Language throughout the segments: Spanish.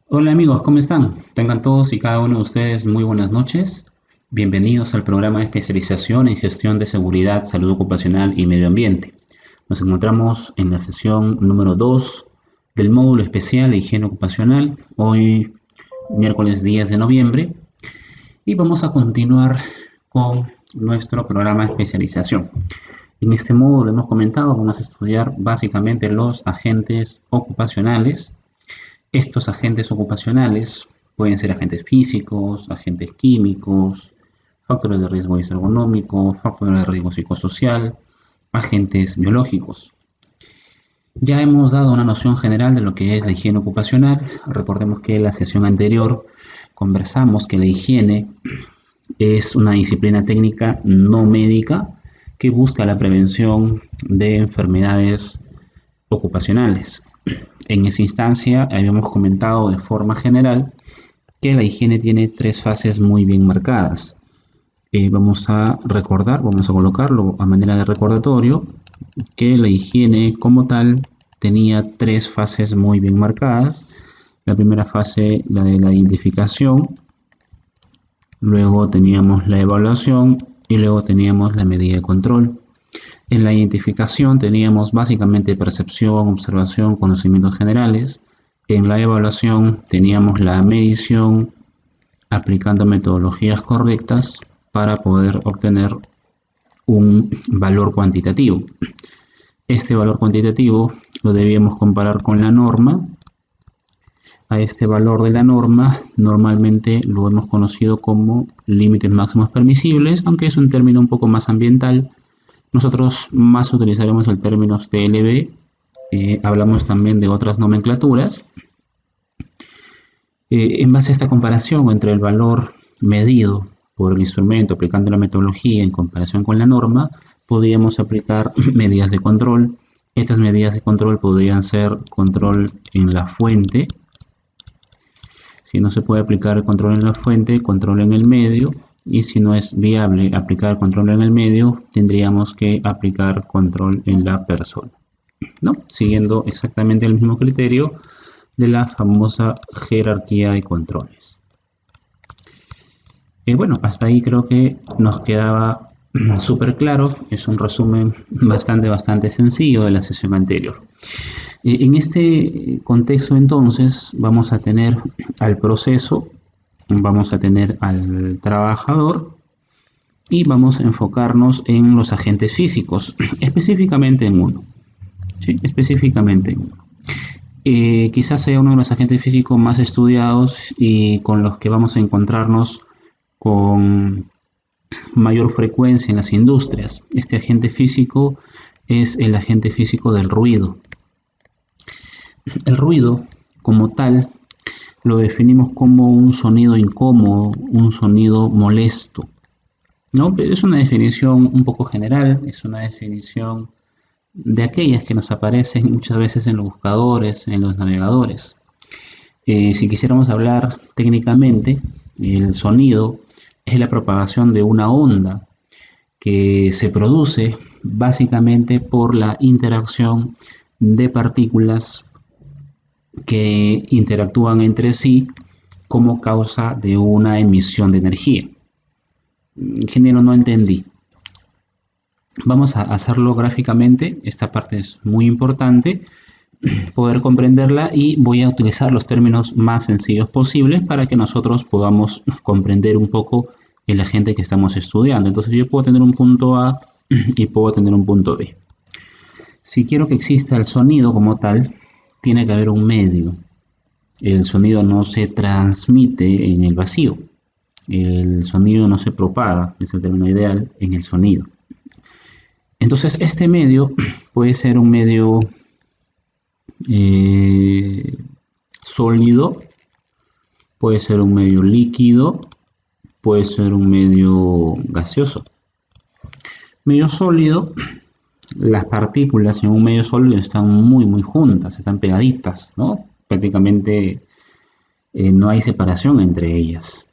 Hola amigos, ¿cómo están? Tengan todos y cada uno de ustedes muy buenas noches. Bienvenidos al programa de especialización en gestión de seguridad, salud ocupacional y medio ambiente. Nos encontramos en la sesión número 2 del módulo especial de higiene ocupacional, hoy miércoles 10 de noviembre, y vamos a continuar con nuestro programa de especialización. En este módulo hemos comentado, vamos a estudiar básicamente los agentes ocupacionales. Estos agentes ocupacionales pueden ser agentes físicos, agentes químicos, factores de riesgo ergonómico, factores de riesgo psicosocial, agentes biológicos. Ya hemos dado una noción general de lo que es la higiene ocupacional. Recordemos que en la sesión anterior conversamos que la higiene es una disciplina técnica no médica que busca la prevención de enfermedades ocupacionales. En esa instancia habíamos comentado de forma general que la higiene tiene 3 fases muy bien marcadas. Vamos a colocarlo a manera de recordatorio, que la higiene como tal tenía 3 fases muy bien marcadas. La primera fase, la de la identificación, luego teníamos la evaluación y luego teníamos la medida de control. En la identificación teníamos básicamente percepción, observación, conocimientos generales. En la evaluación teníamos la medición aplicando metodologías correctas para poder obtener un valor cuantitativo. Este valor cuantitativo lo debíamos comparar con la norma. A este valor de la norma normalmente lo hemos conocido como límites máximos permisibles, aunque es un término un poco más ambiental. Nosotros más utilizaremos el término TLB, hablamos también de otras nomenclaturas. En base a esta comparación entre el valor medido por el instrumento aplicando la metodología en comparación con la norma, podríamos aplicar medidas de control. Estas medidas de control podrían ser control en la fuente. Si no se puede aplicar el control en la fuente, control en el medio. Y si no es viable aplicar control en el medio, tendríamos que aplicar control en la persona, ¿no? Siguiendo exactamente el mismo criterio de la famosa jerarquía de controles. Bueno, hasta ahí creo que nos quedaba súper claro. Es un resumen bastante sencillo de la sesión anterior. En este contexto entonces vamos a tener al proceso, vamos a tener al trabajador y vamos a enfocarnos en los agentes físicos, específicamente en uno. ¿Sí? Específicamente en uno. Quizás sea uno de los agentes físicos más estudiados y con los que vamos a encontrarnos con mayor frecuencia en las industrias. Este agente físico es el agente físico del ruido. El ruido, como tal, lo definimos como un sonido incómodo, un sonido molesto, ¿no? Pero es una definición un poco general, es una definición de aquellas que nos aparecen muchas veces en los buscadores, en los navegadores. Si quisiéramos hablar técnicamente, el sonido es la propagación de una onda que se produce básicamente por la interacción de partículas que interactúan entre sí como causa de una emisión de energía. Ingeniero, no entendí. Vamos a hacerlo gráficamente. Esta parte es muy importante poder comprenderla y voy a utilizar los términos más sencillos posibles para que nosotros podamos comprender un poco el agente que estamos estudiando. Entonces yo puedo tener un punto A y puedo tener un punto B. Si quiero que exista el sonido como tal, tiene que haber un medio. El sonido no se transmite en el vacío. El sonido no se propaga, es el término ideal, en el sonido. Entonces este medio puede ser un medio sólido, puede ser un medio líquido, puede ser un medio gaseoso. Medio sólido, las partículas en un medio sólido están muy juntas, están pegaditas, ¿no? Prácticamente no hay separación entre ellas.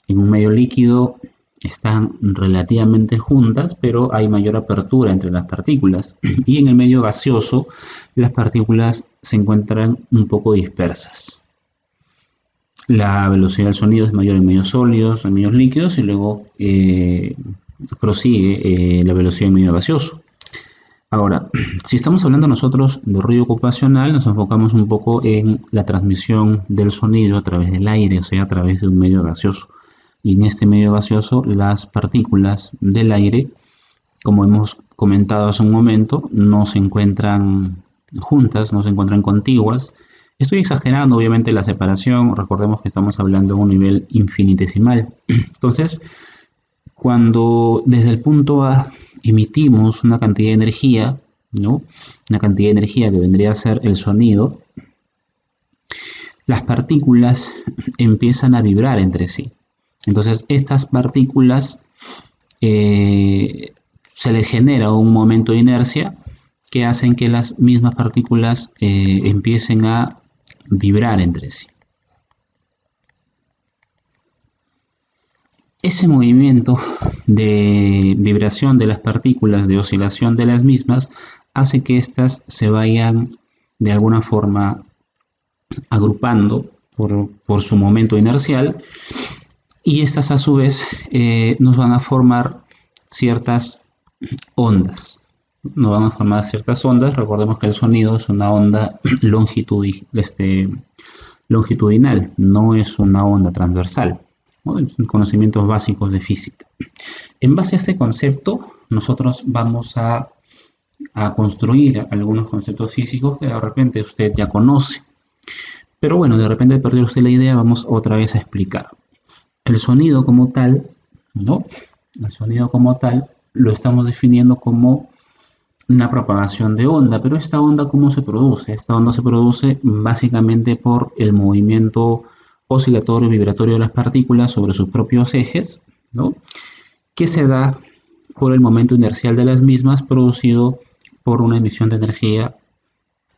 En un medio líquido están relativamente juntas, pero hay mayor apertura entre las partículas. Y en el medio gaseoso, las partículas se encuentran un poco dispersas. La velocidad del sonido es mayor en medios sólidos, en medios líquidos, y luego prosigue la velocidad en medio gaseoso. Ahora, si estamos hablando nosotros de ruido ocupacional, nos enfocamos un poco en la transmisión del sonido a través del aire, o sea, a través de un medio gaseoso. Y en este medio gaseoso, las partículas del aire, como hemos comentado hace un momento, no se encuentran juntas, no se encuentran contiguas. Estoy exagerando, obviamente, la separación. Recordemos que estamos hablando de un nivel infinitesimal. Entonces, cuando desde el punto A emitimos una cantidad de energía, ¿no? Una cantidad de energía que vendría a ser el sonido, las partículas empiezan a vibrar entre sí. Entonces, estas partículas se les genera un momento de inercia que hacen que las mismas partículas empiecen a vibrar entre sí. Ese movimiento de vibración de las partículas, de oscilación de las mismas, hace que éstas se vayan de alguna forma agrupando por su momento inercial, y estas a su vez nos van a formar ciertas ondas. Nos van a formar ciertas ondas. Recordemos que el sonido es una onda longitudinal, no es una onda transversal. Son conocimientos básicos de física. En base a este concepto, nosotros vamos a construir algunos conceptos físicos que de repente usted ya conoce. Pero bueno, de repente perdió usted la idea, vamos otra vez a explicar. El sonido como tal, ¿no? El sonido como tal lo estamos definiendo como una propagación de onda, pero esta onda, ¿cómo se produce? Esta onda se produce básicamente por el movimiento oscilatorio y vibratorio de las partículas sobre sus propios ejes, ¿no? Que se da por el momento inercial de las mismas producido por una emisión de energía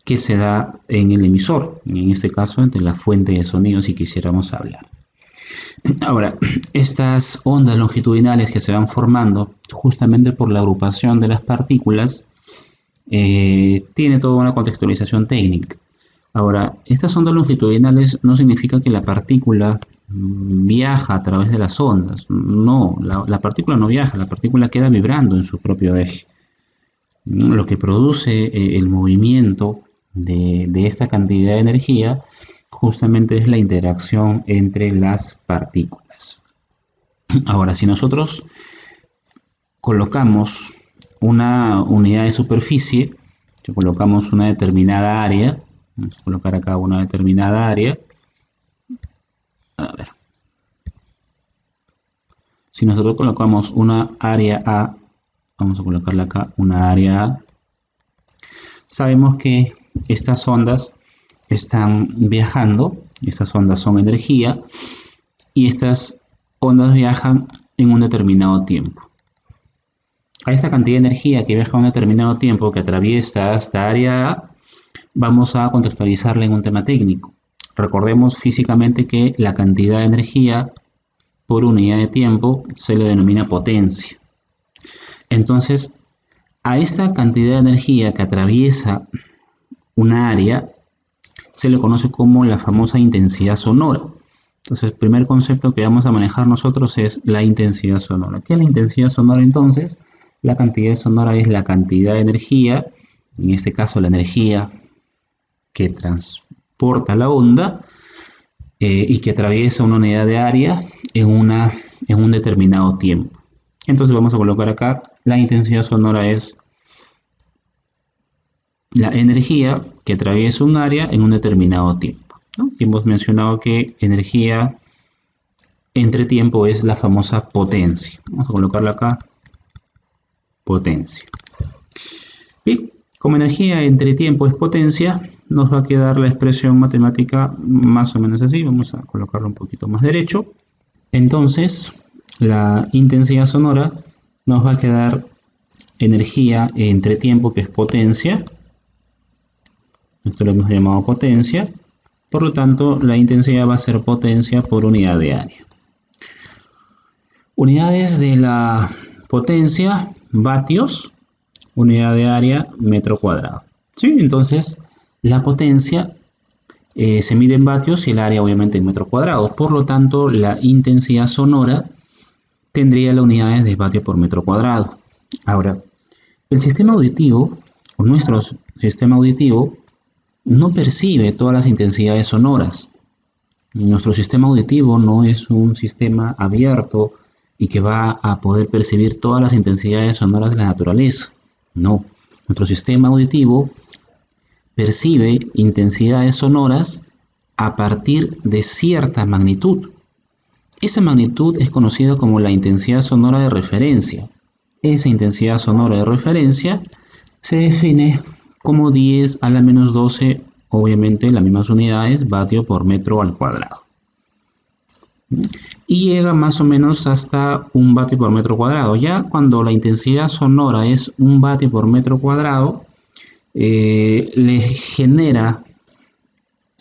que se da en el emisor, en este caso entre la fuente de sonido, si quisiéramos hablar. Ahora, estas ondas longitudinales que se van formando justamente por la agrupación de las partículas tiene toda una contextualización técnica. Ahora, estas ondas longitudinales no significa que la partícula viaja a través de las ondas. No, la partícula no viaja, la partícula queda vibrando en su propio eje. Lo que produce el movimiento de esta cantidad de energía justamente es la interacción entre las partículas. Ahora, si nosotros colocamos una unidad de superficie, si colocamos una determinada área, vamos a colocar acá una determinada área, a ver, si nosotros colocamos una área A, vamos a colocarle acá una área A, sabemos que estas ondas están viajando, estas ondas son energía, y estas ondas viajan en un determinado tiempo. A esta cantidad de energía que viaja a un determinado tiempo, que atraviesa esta área A, vamos a contextualizarla en un tema técnico. Recordemos físicamente que la cantidad de energía por unidad de tiempo se le denomina potencia. Entonces, a esta cantidad de energía que atraviesa una área se le conoce como la famosa intensidad sonora. Entonces, el primer concepto que vamos a manejar nosotros es la intensidad sonora. ¿Qué es la intensidad sonora entonces? La cantidad sonora es la cantidad de energía, en este caso la energía que transporta la onda y que atraviesa una unidad de área en un determinado tiempo. Entonces vamos a colocar acá, la intensidad sonora es la energía que atraviesa un área en un determinado tiempo, ¿no? Y hemos mencionado que energía entre tiempo es la famosa potencia. Vamos a colocarla acá, potencia. Bien, como energía entre tiempo es potencia, nos va a quedar la expresión matemática más o menos así. Vamos a colocarlo un poquito más derecho. Entonces, la intensidad sonora nos va a quedar energía entre tiempo, que es potencia. Esto lo hemos llamado potencia, Por lo tanto, la intensidad va a ser potencia por unidad de área. Unidades de la potencia, vatios, unidad de área, metro cuadrado. ¿Sí? Entonces, la potencia se mide en vatios y el área obviamente en metros cuadrados. Por lo tanto, la intensidad sonora tendría las unidades de vatio por metro cuadrado. Ahora, el sistema auditivo, o nuestro sistema auditivo, no percibe todas las intensidades sonoras. Nuestro sistema auditivo no es un sistema abierto y que va a poder percibir todas las intensidades sonoras de la naturaleza. No, nuestro sistema auditivo percibe intensidades sonoras a partir de cierta magnitud. Esa magnitud es conocida como la intensidad sonora de referencia. Esa intensidad sonora de referencia se define como 10 a la menos 12, obviamente las mismas unidades, vatio por metro al cuadrado. Y llega más o menos hasta 1 vatio por metro cuadrado. Ya cuando la intensidad sonora es 1 vatio por metro cuadrado, le genera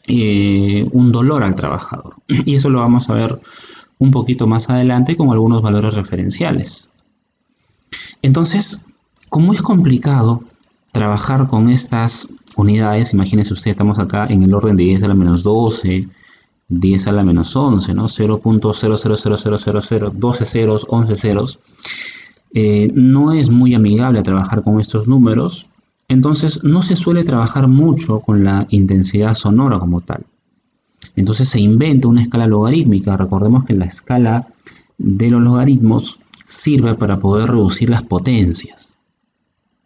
un dolor al trabajador. Y eso lo vamos a ver un poquito más adelante con algunos valores referenciales. Entonces, como es complicado trabajar con estas unidades, imagínense usted, estamos acá en el orden de 10 a la menos 12, 10 a la menos 11, ¿no? 0.000000, 12 ceros, 11 ceros. No es muy amigable trabajar con estos números, entonces no se suele trabajar mucho con la intensidad sonora como tal. Entonces se inventa una escala logarítmica. Recordemos que la escala de los logaritmos sirve para poder reducir las potencias.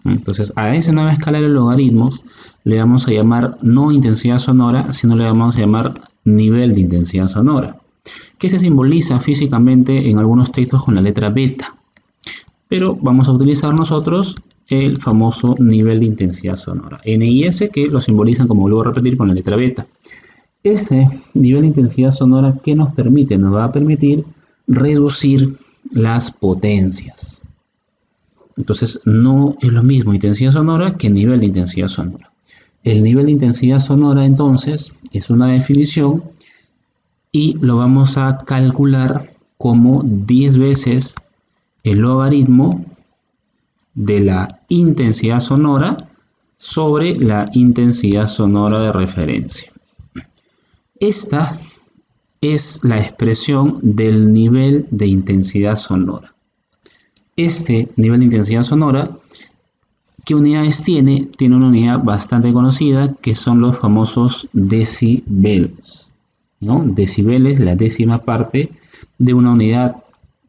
Entonces a esa nueva escala de los logaritmos le vamos a llamar no intensidad sonora, sino le vamos a llamar nivel de intensidad sonora, que se simboliza físicamente en algunos textos con la letra beta. Pero vamos a utilizar nosotros el famoso nivel de intensidad sonora, N y S, que lo simbolizan, como vuelvo a repetir, con la letra beta. Ese nivel de intensidad sonora, ¿qué nos permite? Nos va a permitir reducir las potencias. Entonces, no es lo mismo intensidad sonora que nivel de intensidad sonora. El nivel de intensidad sonora, entonces, es una definición y lo vamos a calcular como 10 veces el logaritmo de la intensidad sonora sobre la intensidad sonora de referencia. Esta es la expresión del nivel de intensidad sonora. Este nivel de intensidad sonora, ¿qué unidades tiene? Tiene una unidad bastante conocida que son los famosos decibeles, ¿no? Decibeles, la décima parte de una unidad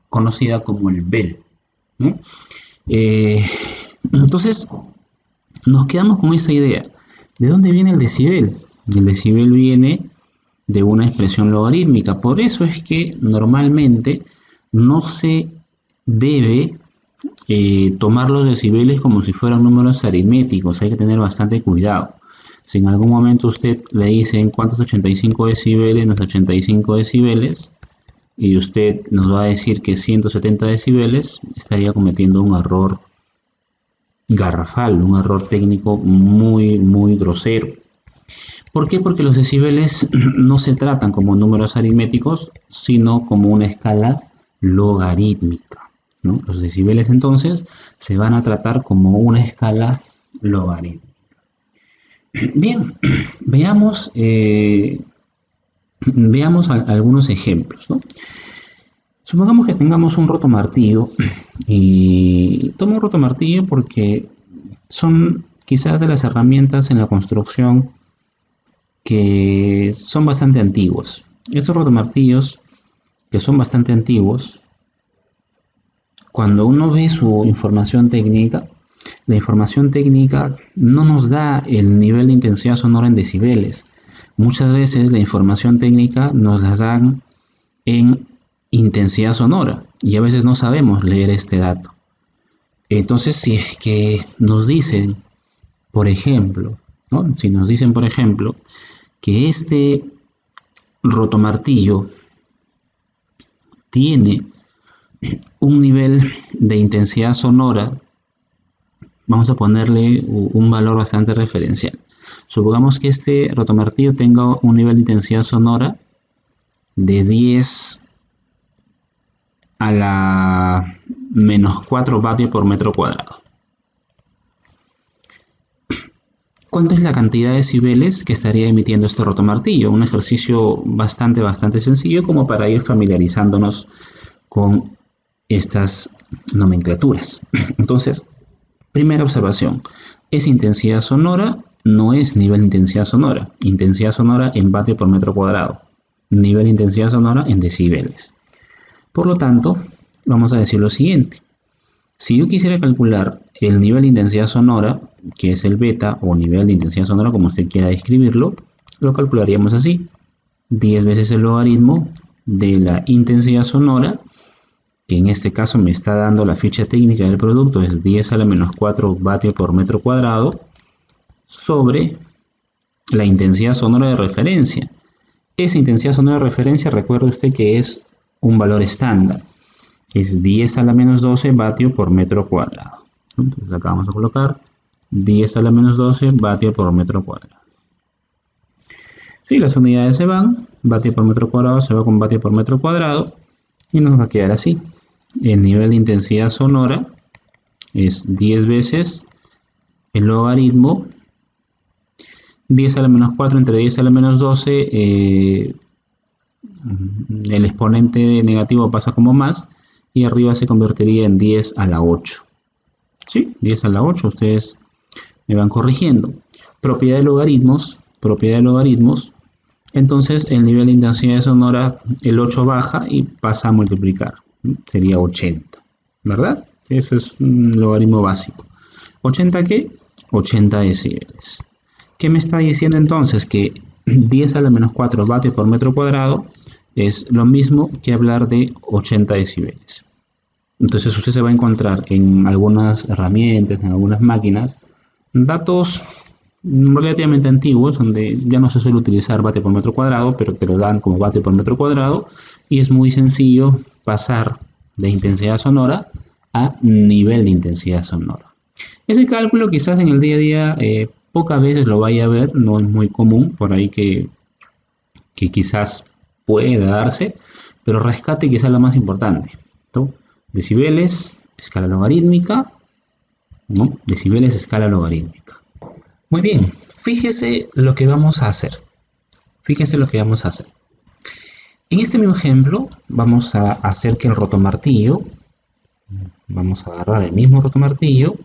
conocida como el bel, ¿no? Entonces, nos quedamos con esa idea. ¿De dónde viene el decibel? El decibel viene de una expresión logarítmica. Por eso es que normalmente no se debe tomar los decibeles como si fueran números aritméticos. Hay que tener bastante cuidado. Si en algún momento usted le dicen cuántos 85 decibeles, no es 85 decibeles, y usted nos va a decir que 170 decibeles, estaría cometiendo un error garrafal, un error técnico muy grosero. ¿Por qué? Porque los decibeles no se tratan como números aritméticos, sino como una escala logarítmica, ¿no? Los decibeles entonces se van a tratar como una escala logarítmica. Bien, veamos algunos ejemplos, ¿no? Supongamos que tengamos un rotomartillo y tomo un rotomartillo porque son quizás de las herramientas en la construcción que son bastante antiguos. Estos rotomartillos que son bastante antiguos, cuando uno ve su información técnica, la información técnica no nos da el nivel de intensidad sonora en decibeles. Muchas veces la información técnica nos la dan en intensidad sonora y a veces no sabemos leer este dato. Entonces, si es que nos dicen, por ejemplo, ¿no? Si nos dicen, por ejemplo, que este rotomartillo tiene un nivel de intensidad sonora, vamos a ponerle un valor bastante referencial. Supongamos que este rotomartillo tenga un nivel de intensidad sonora de 10 a la menos 4 vatios por metro cuadrado. ¿Cuánto es la cantidad de decibeles que estaría emitiendo este rotomartillo? Un ejercicio bastante sencillo como para ir familiarizándonos con estas nomenclaturas. Entonces, primera observación, esa intensidad sonora no es nivel de intensidad sonora en vatio por metro cuadrado, nivel de intensidad sonora en decibeles. Por lo tanto, vamos a decir lo siguiente. Si yo quisiera calcular el nivel de intensidad sonora, que es el beta o nivel de intensidad sonora como usted quiera describirlo, lo calcularíamos así. 10 veces el logaritmo de la intensidad sonora, que en este caso me está dando la ficha técnica del producto, es 10 a la menos 4 vatios por metro cuadrado, sobre la intensidad sonora de referencia. Esa intensidad sonora de referencia, recuerde usted que es un valor estándar. Es 10 a la menos 12 vatios por metro cuadrado. Entonces acá vamos a colocar 10 a la menos 12 vatios por metro cuadrado. Si las unidades se van, vatio por metro cuadrado se va con vatio por metro cuadrado y nos va a quedar así. El nivel de intensidad sonora es 10 veces el logaritmo 10 a la menos 4 entre 10 a la menos 12, el exponente negativo pasa como más y arriba se convertiría en 10 a la 8. ¿Sí? 10 a la 8, ustedes me van corrigiendo. Propiedad de logaritmos, entonces el nivel de intensidad sonora, el 8 baja y pasa a multiplicar. Sería 80, ¿verdad? Eso es un logaritmo básico. ¿80 qué? 80 decibeles. ¿Qué me está diciendo entonces? Que 10 a la menos 4 vatios por metro cuadrado es lo mismo que hablar de 80 decibeles. Entonces usted se va a encontrar en algunas herramientas, en algunas máquinas, datos relativamente antiguos, donde ya no se suele utilizar vatio por metro cuadrado, pero te lo dan como vatio por metro cuadrado, y es muy sencillo pasar de intensidad sonora a nivel de intensidad sonora. Ese cálculo quizás en el día a día pocas veces lo vaya a ver, no es muy común, por ahí que quizás pueda darse, pero rescate quizás lo más importante, ¿no? Decibeles, escala logarítmica, ¿no? Decibeles, escala logarítmica. Muy bien, fíjese lo que vamos a hacer. En este mismo ejemplo vamos a hacer que el rotomartillo, vamos a agarrar el mismo rotomartillo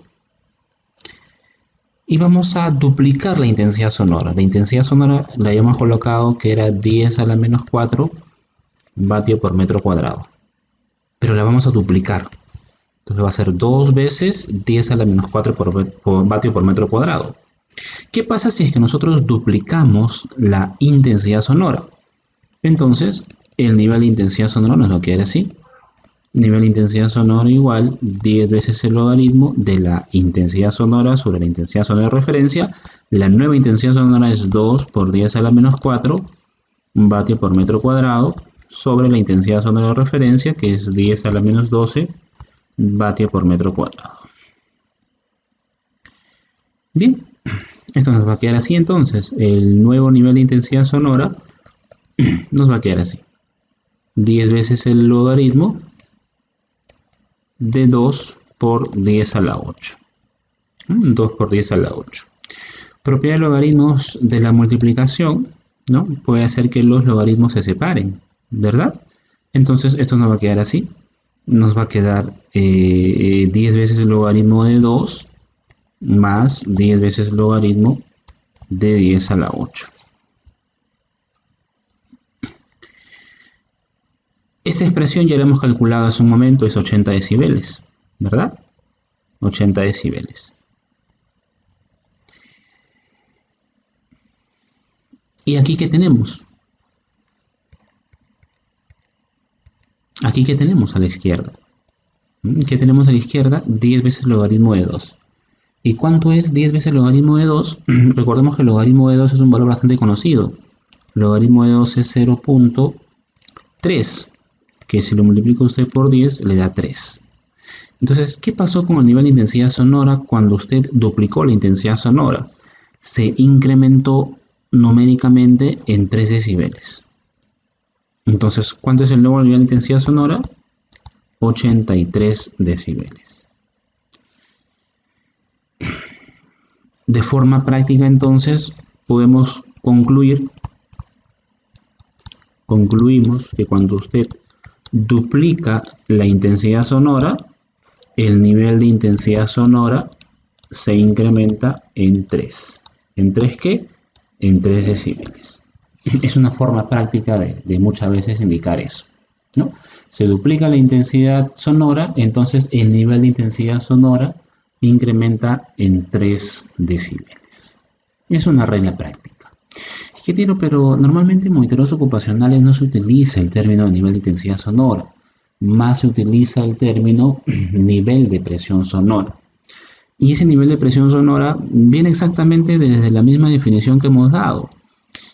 y vamos a duplicar la intensidad sonora. La intensidad sonora la habíamos colocado que era 10 a la menos 4 vatios por metro cuadrado. Pero la vamos a duplicar. Entonces va a ser 2 veces 10 a la menos 4 por vatios por metro cuadrado. ¿Qué pasa si es que nosotros duplicamos la intensidad sonora? Entonces el nivel de intensidad sonora nos lo queda así. Nivel de intensidad sonora igual 10 veces el logaritmo de la intensidad sonora sobre la intensidad sonora de referencia. La nueva intensidad sonora es 2 por 10 a la menos 4 vatios por metro cuadrado sobre la intensidad sonora de referencia, que es 10 a la menos 12 vatios por metro cuadrado. Bien, esto nos va a quedar así entonces. El nuevo nivel de intensidad sonora nos va a quedar así. 10 veces el logaritmo de 2 por 10 a la 8. 2 por 10 a la 8. Propiedad de logaritmos de la multiplicación, ¿no? Puede hacer que los logaritmos se separen, ¿verdad? Entonces esto nos va a quedar así. Nos va a quedar 10 veces el logaritmo de 2 más 10 veces el logaritmo de 10 a la 8. Esta expresión ya la hemos calculado hace un momento, es 80 decibeles, ¿verdad? 80 decibeles. ¿Y aquí qué tenemos? ¿Aquí qué tenemos a la izquierda? ¿Qué tenemos a la izquierda? 10 veces el logaritmo de 2. ¿Y cuánto es 10 veces el logaritmo de 2? Recordemos que el logaritmo de 2 es un valor bastante conocido. El logaritmo de 2 es 0.3, que si lo multiplica usted por 10 le da 3. Entonces, ¿qué pasó con el nivel de intensidad sonora cuando usted duplicó la intensidad sonora? se incrementó numéricamente en 3 decibeles. Entonces, ¿cuánto es el nuevo nivel de intensidad sonora? 83 decibeles. De forma práctica, entonces, concluimos que cuando usted duplica la intensidad sonora, el nivel de intensidad sonora se incrementa en 3. ¿En 3 qué? En 3 decibeles. Es una forma práctica de muchas veces indicar eso, ¿no? Se duplica la intensidad sonora, entonces el nivel de intensidad sonora incrementa en 3 decibeles. Es una regla práctica. Pero normalmente en monitores ocupacionales no se utiliza el término de nivel de intensidad sonora, más se utiliza el término nivel de presión sonora. Y ese nivel de presión sonora viene exactamente desde la misma definición que hemos dado.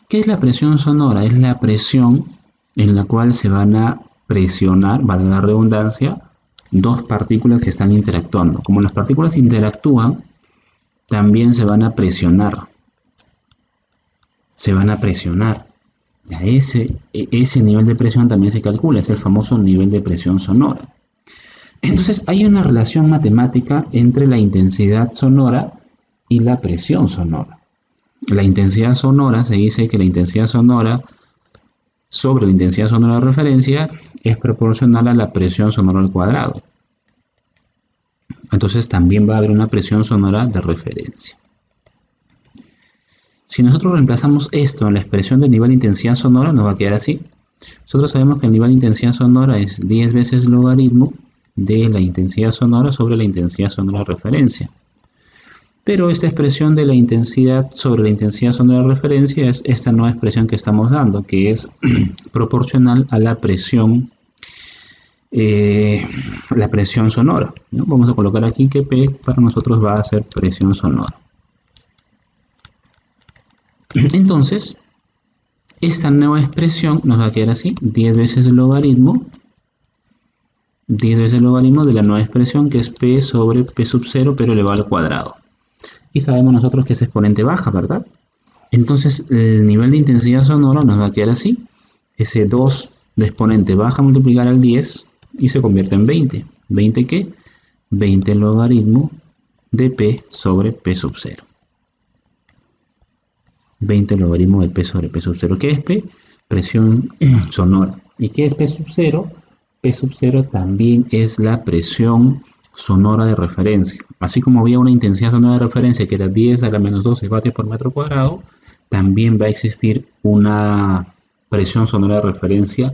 ¿Qué es la presión sonora? Es la presión en la cual se van a presionar, valga la redundancia, dos partículas que están interactuando. Como las partículas interactúan, también se van a presionar. Ya ese nivel de presión también se calcula, es el famoso nivel de presión sonora. Entonces hay una relación matemática entre la intensidad sonora y la presión sonora. La intensidad sonora, se dice que la intensidad sonora sobre la intensidad sonora de referencia es proporcional a la presión sonora al cuadrado. Entonces también va a haber una presión sonora de referencia. Si nosotros reemplazamos esto en la expresión del nivel de intensidad sonora, nos va a quedar así. Nosotros sabemos que el nivel de intensidad sonora es 10 veces el logaritmo de la intensidad sonora sobre la intensidad sonora de referencia. Pero esta expresión de la intensidad sobre la intensidad sonora de referencia es esta nueva expresión que estamos dando, que es proporcional a la presión sonora, ¿no? Vamos a colocar aquí que P para nosotros va a ser presión sonora. Entonces, esta nueva expresión nos va a quedar así, 10 veces el logaritmo de la nueva expresión, que es P sobre P sub 0, pero elevado al cuadrado. Y sabemos nosotros que es exponente baja, ¿verdad? Entonces, el nivel de intensidad sonora nos va a quedar así. Ese 2 de exponente baja a multiplicar al 10 y se convierte en 20. ¿20 qué? 20 logaritmo de P sobre P sub 0. 20 logaritmo de P sobre P sub 0. ¿Qué es P? Presión sonora. ¿Y qué es P sub 0? P sub 0 también es la presión sonora de referencia. Así como había una intensidad sonora de referencia que era 10 a la menos 12 vatios por metro cuadrado, también va a existir una presión sonora de referencia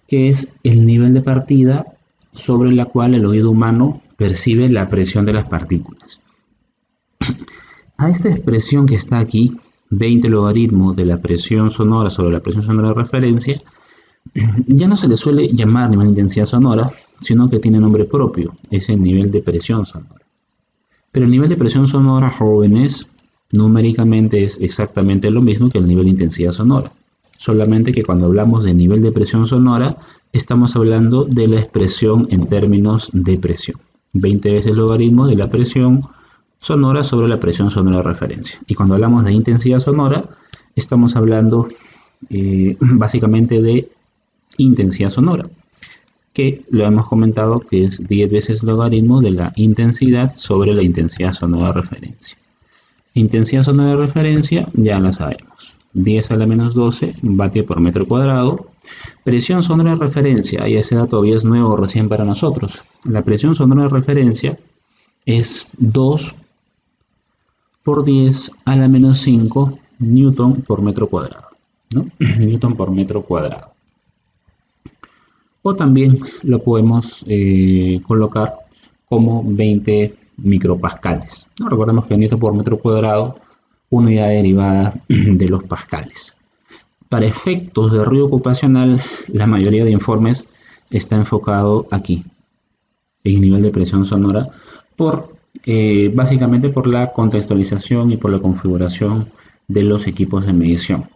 que es el nivel de partida sobre la cual el oído humano percibe la presión de las partículas. A esta expresión que está aquí, 20 logaritmo de la presión sonora sobre la presión sonora de referencia, ya no se le suele llamar nivel de intensidad sonora, sino que tiene nombre propio, es el nivel de presión sonora. Pero el nivel de presión sonora, jóvenes, numéricamente es exactamente lo mismo que el nivel de intensidad sonora. Solamente que cuando hablamos de nivel de presión sonora, estamos hablando de la expresión en términos de presión. 20 veces el logaritmo de la presión sonora sobre la presión sonora de referencia. Y cuando hablamos de intensidad sonora, estamos hablando básicamente de intensidad sonora, que lo hemos comentado que es 10 veces logaritmo de la intensidad sobre la intensidad sonora de referencia. Intensidad sonora de referencia ya la sabemos, 10 a la menos 12 vatios por metro cuadrado. Presión sonora de referencia, y ese dato todavía es nuevo recién para nosotros. La presión sonora de referencia es 2 por 10 a la menos 5 newton por metro cuadrado, ¿no? Newton por metro cuadrado. O también lo podemos colocar como 20 micropascales, ¿no? Recordemos que newton por metro cuadrado, unidad derivada de los pascales. Para efectos de ruido ocupacional, la mayoría de informes está enfocado aquí, en el nivel de presión sonora, básicamente por la contextualización y por la configuración de los equipos de medición,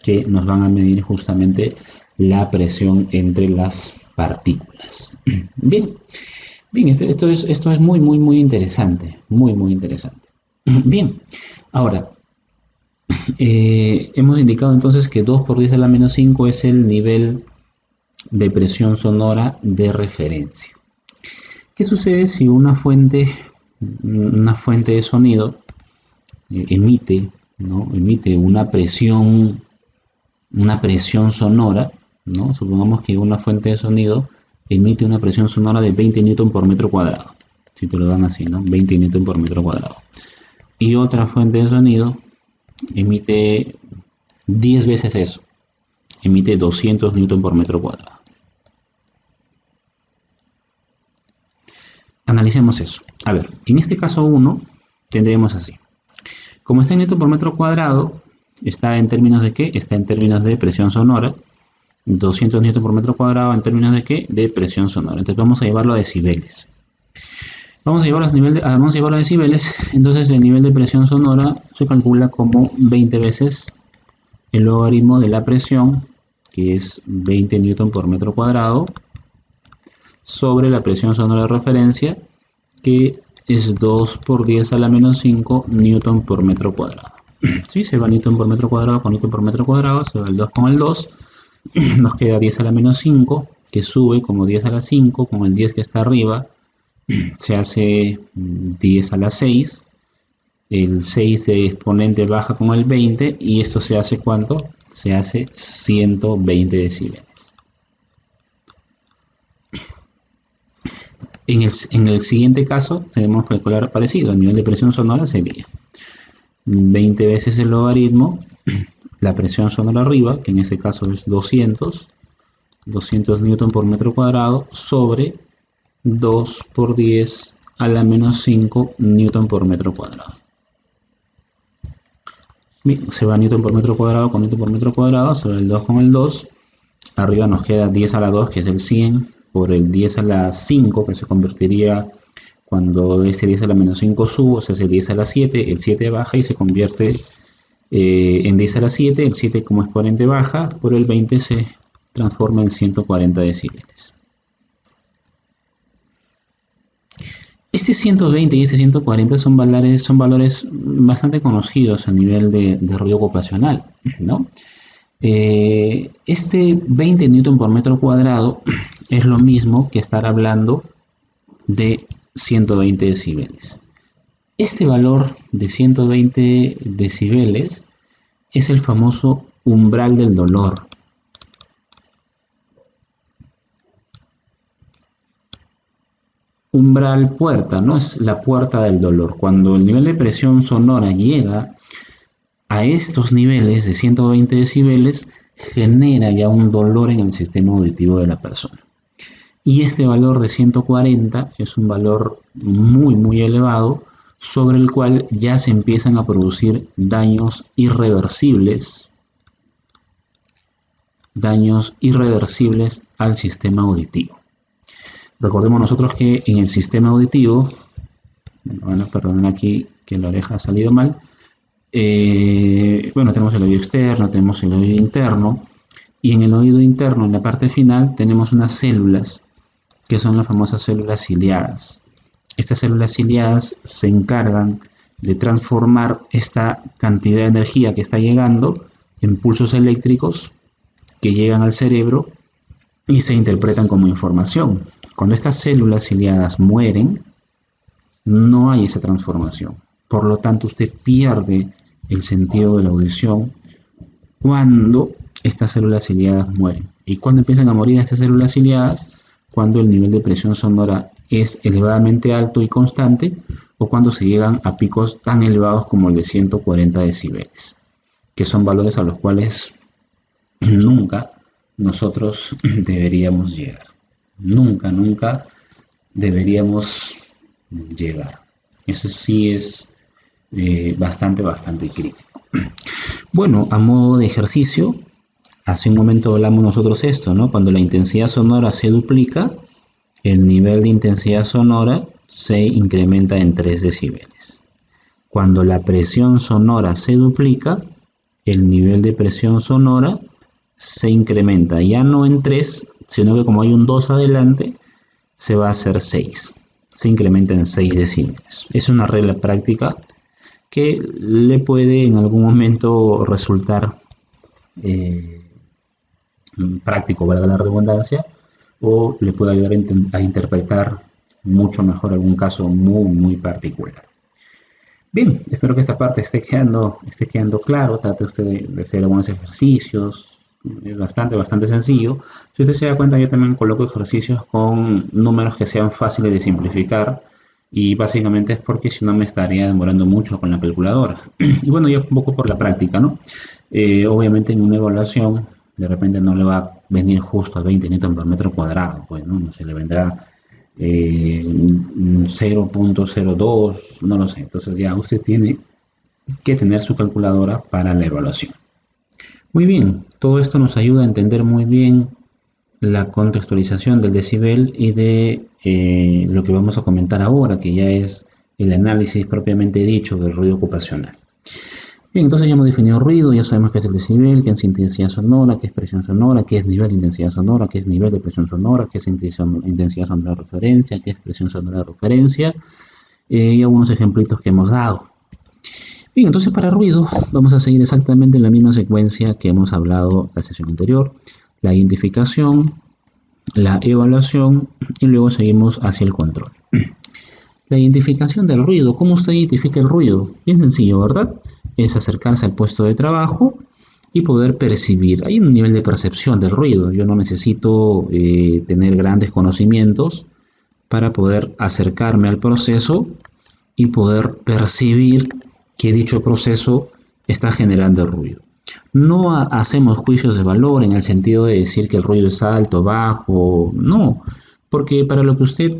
que nos van a medir justamente la presión entre las partículas. Bien, esto es muy interesante, muy interesante. Bien, ahora, Hemos indicado entonces que 2 por 10 a la menos 5 es el nivel de presión sonora de referencia. ¿Qué sucede si una fuente de sonido emite, ¿no? Emite una presión sonora, ¿no? Supongamos que una fuente de sonido emite una presión sonora de 20 newton por metro cuadrado, si te lo dan así, ¿no? 20 newton por metro cuadrado. Y otra fuente de sonido emite 10 veces eso, emite 200 newton por metro cuadrado. Analicemos eso. A ver, en este caso 1 tendremos así. Como está en newton por metro cuadrado, está en términos de ¿qué? Está en términos de presión sonora. 200 newton por metro cuadrado en términos de ¿qué? De presión sonora. Entonces vamos a llevarlo a decibeles. Vamos a llevarlo a decibeles. Entonces el nivel de presión sonora se calcula como 20 veces el logaritmo de la presión, que es 20 newton por metro cuadrado, sobre la presión sonora de referencia, que es 2 por 10 a la menos 5 newton por metro cuadrado. ¿Sí? Se va newton por metro cuadrado con newton por metro cuadrado, se va el 2 con el 2, nos queda 10 a la menos 5, que sube como 10 a la 5, con el 10 que está arriba, se hace 10 a la 6, el 6 de exponente baja con el 20, y esto se hace ¿cuánto? Se hace 120 decibeles. En el siguiente caso tenemos que calcular parecido. El nivel de presión sonora sería 20 veces el logaritmo, la presión sonora arriba, que en este caso es 200 newton por metro cuadrado, sobre 2 por 10 a la menos 5 newton por metro cuadrado. Bien, se va newton por metro cuadrado con newton por metro cuadrado, sobre el 2 con el 2. Arriba nos queda 10 a la 2, que es el 100, por el 10 a la 5, que se convertiría cuando este 10 a la menos 5 sube, o sea, es 10 a la 7, el 7 baja y se convierte en 10 a la 7, el 7 como exponente baja, por el 20 se transforma en 140 decibeles. Este 120 y este 140 son valores bastante conocidos a nivel de ruido ocupacional, ¿no? Este 20 newton por metro cuadrado es lo mismo que estar hablando de 120 decibeles. Este valor de 120 decibeles es el famoso umbral del dolor. Umbral puerta, ¿no? Es la puerta del dolor. Cuando el nivel de presión sonora llega a estos niveles de 120 decibeles, genera ya un dolor en el sistema auditivo de la persona. Y este valor de 140 es un valor muy elevado, sobre el cual ya se empiezan a producir daños irreversibles al sistema auditivo. Recordemos nosotros que en el sistema auditivo, bueno, perdonen aquí que la oreja ha salido mal, bueno, tenemos el oído externo, tenemos el oído interno, y en el oído interno, en la parte final, tenemos unas células que son las famosas células ciliadas. Estas células ciliadas se encargan de transformar esta cantidad de energía que está llegando en pulsos eléctricos que llegan al cerebro y se interpretan como información. Cuando estas células ciliadas mueren, no hay esa transformación. Por lo tanto, usted pierde el sentido de la audición cuando estas células ciliadas mueren. ¿Y cuando empiezan a morir estas células ciliadas? Cuando el nivel de presión sonora es elevadamente alto y constante, o cuando se llegan a picos tan elevados como el de 140 decibeles, que son valores a los cuales nunca nosotros deberíamos llegar. Nunca deberíamos llegar. Eso sí es bastante crítico. Bueno, a modo de ejercicio, hace un momento hablamos nosotros esto, ¿no? Cuando la intensidad sonora se duplica, el nivel de intensidad sonora se incrementa en 3 decibeles. Cuando la presión sonora se duplica, el nivel de presión sonora se incrementa ya no en 3, sino que como hay un 2 adelante, se va a hacer 6. Se incrementa en 6 decibeles. Es una regla práctica que le puede en algún momento resultar práctico, valga la redundancia, o le puede ayudar a interpretar mucho mejor algún caso muy particular. Bien, espero que esta parte esté quedando claro. Trate usted de hacer algunos ejercicios. Es bastante sencillo. Si usted se da cuenta, yo también coloco ejercicios con números que sean fáciles de simplificar. Y básicamente es porque si no me estaría demorando mucho con la calculadora. Y bueno, ya un poco por la práctica, ¿no? Obviamente en una evaluación, de repente no le va a venir justo a 20 newton por metro cuadrado, pues, ¿no? No se le vendrá 0.02, no lo sé. Entonces ya usted tiene que tener su calculadora para la evaluación. Muy bien, todo esto nos ayuda a entender muy bien la contextualización del decibel y de lo que vamos a comentar ahora, que ya es el análisis propiamente dicho del ruido ocupacional. Bien, entonces ya hemos definido ruido, ya sabemos qué es el decibel, qué es intensidad sonora, qué es presión sonora, qué es nivel de intensidad sonora, qué es nivel de presión sonora, qué es intensidad sonora de referencia, qué es presión sonora de referencia, y algunos ejemplitos que hemos dado. Bien, entonces para ruido vamos a seguir exactamente en la misma secuencia que hemos hablado la sesión anterior: la identificación, la evaluación y luego seguimos hacia el control. La identificación del ruido. ¿Cómo usted identifica el ruido? Bien sencillo, ¿verdad? Es acercarse al puesto de trabajo y poder percibir. Hay un nivel de percepción del ruido. Yo no necesito tener grandes conocimientos para poder acercarme al proceso y poder percibir que dicho proceso está generando ruido. No hacemos juicios de valor en el sentido de decir que el ruido es alto, bajo, no, porque para lo que usted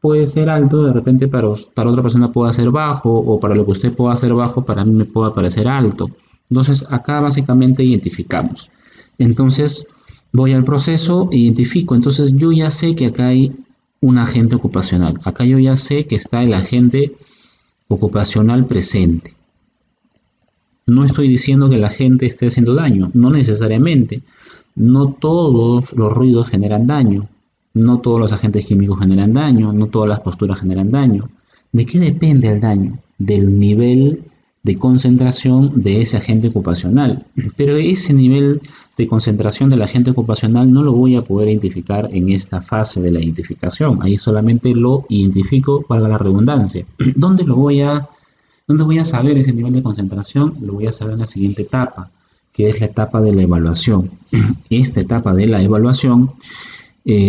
puede ser alto, de repente para otra persona puede ser bajo, o para lo que usted pueda ser bajo, para mí me puede parecer alto. Entonces acá básicamente identificamos. Entonces voy al proceso, identifico, entonces yo ya sé que acá hay un agente ocupacional, acá yo ya sé que está el agente ocupacional presente. No estoy diciendo que la gente esté haciendo daño, no necesariamente. No todos los ruidos generan daño, no todos los agentes químicos generan daño, no todas las posturas generan daño. ¿De qué depende el daño? Del nivel de concentración de ese agente ocupacional. Pero ese nivel de concentración del agente ocupacional no lo voy a poder identificar en esta fase de la identificación. Ahí solamente lo identifico, valga la redundancia. ¿Dónde voy a saber ese nivel de concentración? Lo voy a saber en la siguiente etapa, que es la etapa de la evaluación. Esta etapa de la evaluación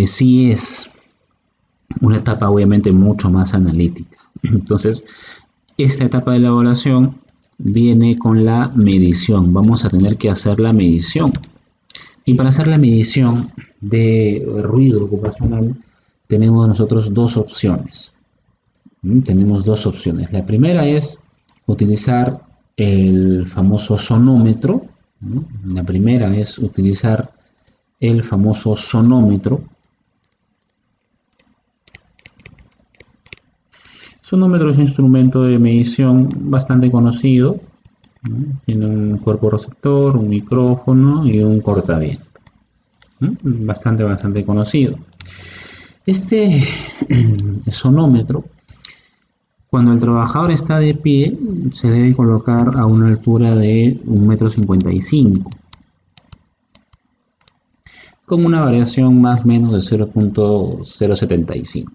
sí es una etapa obviamente mucho más analítica. Entonces, esta etapa de la evaluación viene con la medición. Vamos a tener que hacer la medición. Y para hacer la medición de ruido ocupacional tenemos nosotros dos opciones. Tenemos dos opciones. La primera es utilizar el famoso sonómetro. La primera es utilizar el famoso sonómetro. Sonómetro es un instrumento de medición bastante conocido, ¿no? Tiene un cuerpo receptor, un micrófono y un cortaviento, ¿no? Bastante conocido. Este sonómetro, cuando el trabajador está de pie, se debe colocar a una altura de 1,55 m, con una variación más o menos de 0.075.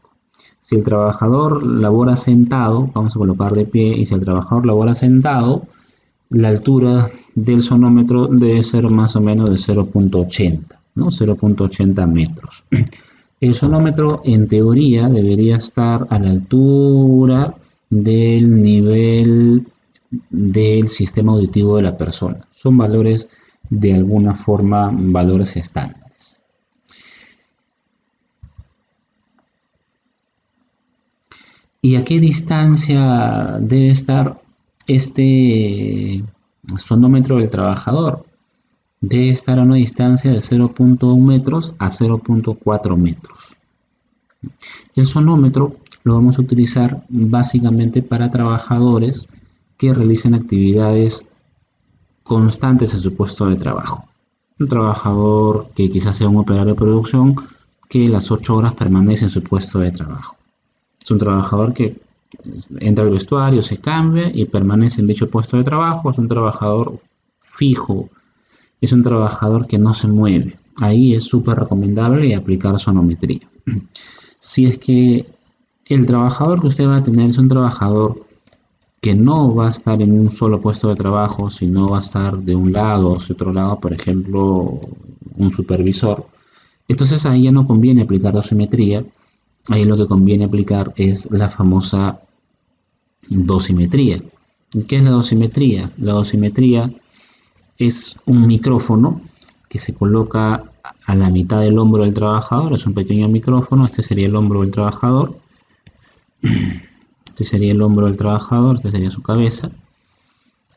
Si el trabajador labora sentado, vamos a colocar de pie, y si el trabajador labora sentado, la altura del sonómetro debe ser más o menos de 0.80, ¿no? 0.80 metros. El sonómetro en teoría debería estar a la altura del nivel del sistema auditivo de la persona. Son valores, de alguna forma, valores estándar. ¿Y a qué distancia debe estar este sonómetro del trabajador? Debe estar a una distancia de 0.1 metros a 0.4 metros. El sonómetro lo vamos a utilizar básicamente para trabajadores que realicen actividades constantes en su puesto de trabajo. Un trabajador que quizás sea un operario de producción que las 8 horas permanece en su puesto de trabajo. Es un trabajador que Entra al vestuario, se cambia y permanece en dicho puesto de trabajo. Es un trabajador fijo, es un trabajador que no se mueve. Ahí es súper recomendable aplicar sonometría. Si es que el trabajador que usted va a tener es un trabajador que no va a estar en un solo puesto de trabajo, sino va a estar de un lado o de otro lado, por ejemplo, un supervisor, entonces ahí ya no conviene aplicar dosimetría, ahí lo que conviene aplicar es la famosa dosimetría. ¿Qué es la dosimetría? La dosimetría es un micrófono que se coloca a la mitad del hombro del trabajador, es un pequeño micrófono, este sería el hombro del trabajador, este sería el hombro del trabajador, este sería su cabeza.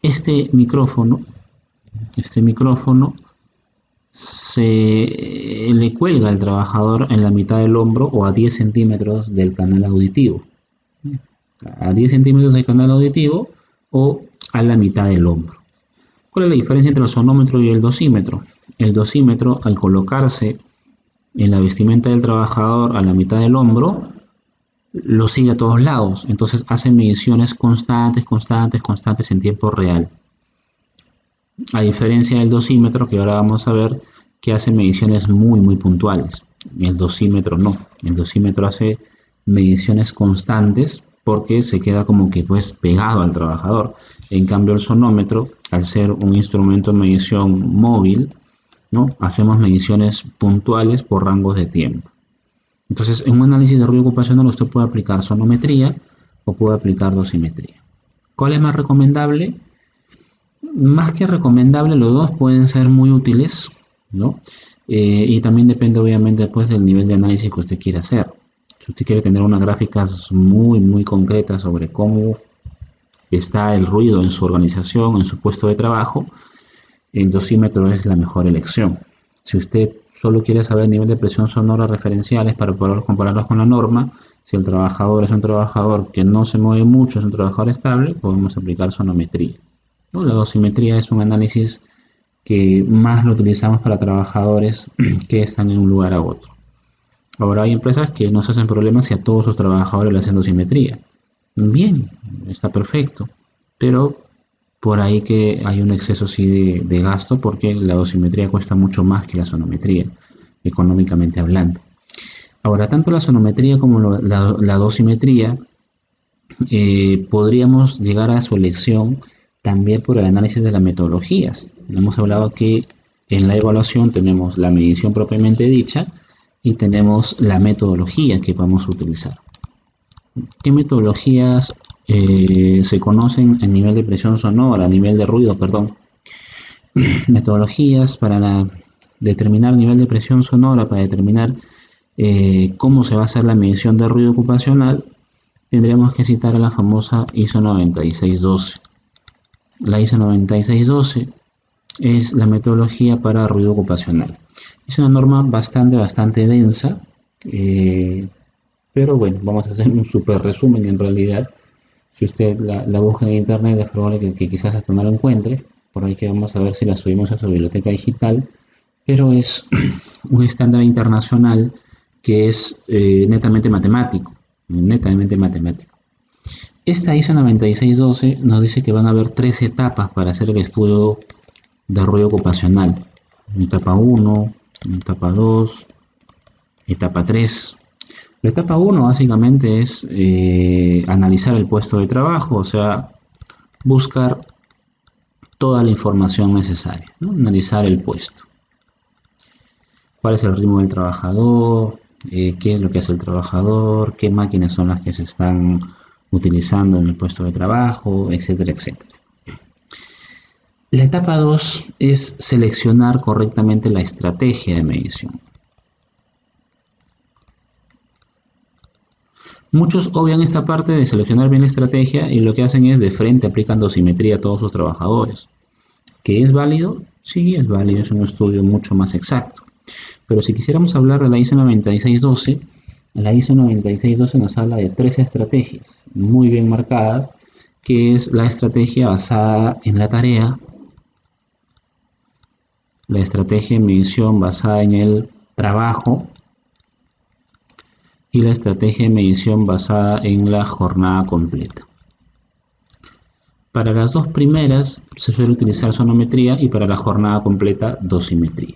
Este micrófono se le cuelga al trabajador en la mitad del hombro o a 10 centímetros del canal auditivo. A 10 centímetros del canal auditivo o a la mitad del hombro. ¿Cuál es la diferencia entre el sonómetro y el dosímetro? El dosímetro, al colocarse en la vestimenta del trabajador a la mitad del hombro, lo sigue a todos lados. Entonces hace mediciones constantes en tiempo real. A diferencia del dosímetro, que ahora vamos a ver, que hace mediciones muy puntuales. El dosímetro no. El dosímetro hace mediciones constantes porque se queda como que pues pegado al trabajador. En cambio el sonómetro, al ser un instrumento de medición móvil, ¿no? Hacemos mediciones puntuales por rangos de tiempo. Entonces, en un análisis de ruido ocupacional usted puede aplicar sonometría o puede aplicar dosimetría. ¿Cuál es más recomendable? Más que recomendable, los dos pueden ser muy útiles, ¿no? Y también depende obviamente después del nivel de análisis que usted quiera hacer. Si usted quiere tener unas gráficas muy concretas sobre cómo está el ruido en su organización, en su puesto de trabajo, el dosímetro es la mejor elección. Si usted solo quiere saber el nivel de presión sonora referenciales para poder compararlos con la norma, si el trabajador es un trabajador que no se mueve mucho, es un trabajador estable, podemos aplicar sonometría. La dosimetría es un análisis que más lo utilizamos para trabajadores que están en un lugar a otro. Ahora hay empresas que no se hacen problemas si a todos sus trabajadores le hacen dosimetría. Bien, está perfecto, pero por ahí que hay un exceso sí de gasto porque la dosimetría cuesta mucho más que la sonometría, económicamente hablando. Ahora, tanto la sonometría como la dosimetría podríamos llegar a su elección también por el análisis de las metodologías. Hemos hablado que en la evaluación tenemos la medición propiamente dicha y tenemos la metodología que vamos a utilizar. ¿Qué metodologías se conocen a nivel de presión sonora, a nivel de ruido, perdón? Metodologías para determinar el nivel de presión sonora, para determinar cómo se va a hacer la medición de ruido ocupacional, tendríamos que citar a la famosa ISO 9612. La ISO 9612 es la metodología para ruido ocupacional. Es una norma bastante densa, pero bueno, vamos a hacer un súper resumen en realidad. Si usted la busca en internet, es probable que quizás hasta no la encuentre. Por ahí que vamos a ver si la subimos a su biblioteca digital. Pero es un estándar internacional que es netamente matemático. Esta ISO 9612 nos dice que van a haber 3 etapas para hacer el estudio de ruido ocupacional. Etapa 1, etapa 2, etapa 3. La etapa 1 básicamente es analizar el puesto de trabajo, o sea, buscar toda la información necesaria, ¿no? Analizar el puesto. ¿Cuál es el ritmo del trabajador? ¿Qué es lo que hace el trabajador? ¿Qué máquinas son las que se están utilizando en el puesto de trabajo? Etcétera. La etapa 2 es seleccionar correctamente la estrategia de medición. Muchos obvian esta parte de seleccionar bien la estrategia y lo que hacen es de frente aplican dosimetría a todos sus trabajadores. ¿Que es válido? Sí, es válido, es un estudio mucho más exacto. Pero si quisiéramos hablar de la ISO 9612, la ISO 9612 nos habla de 13 estrategias muy bien marcadas, que es la estrategia basada en la tarea, la estrategia de medición basada en el trabajo y la estrategia de medición basada en la jornada completa. Para las dos primeras se suele utilizar sonometría y para la jornada completa dosimetría.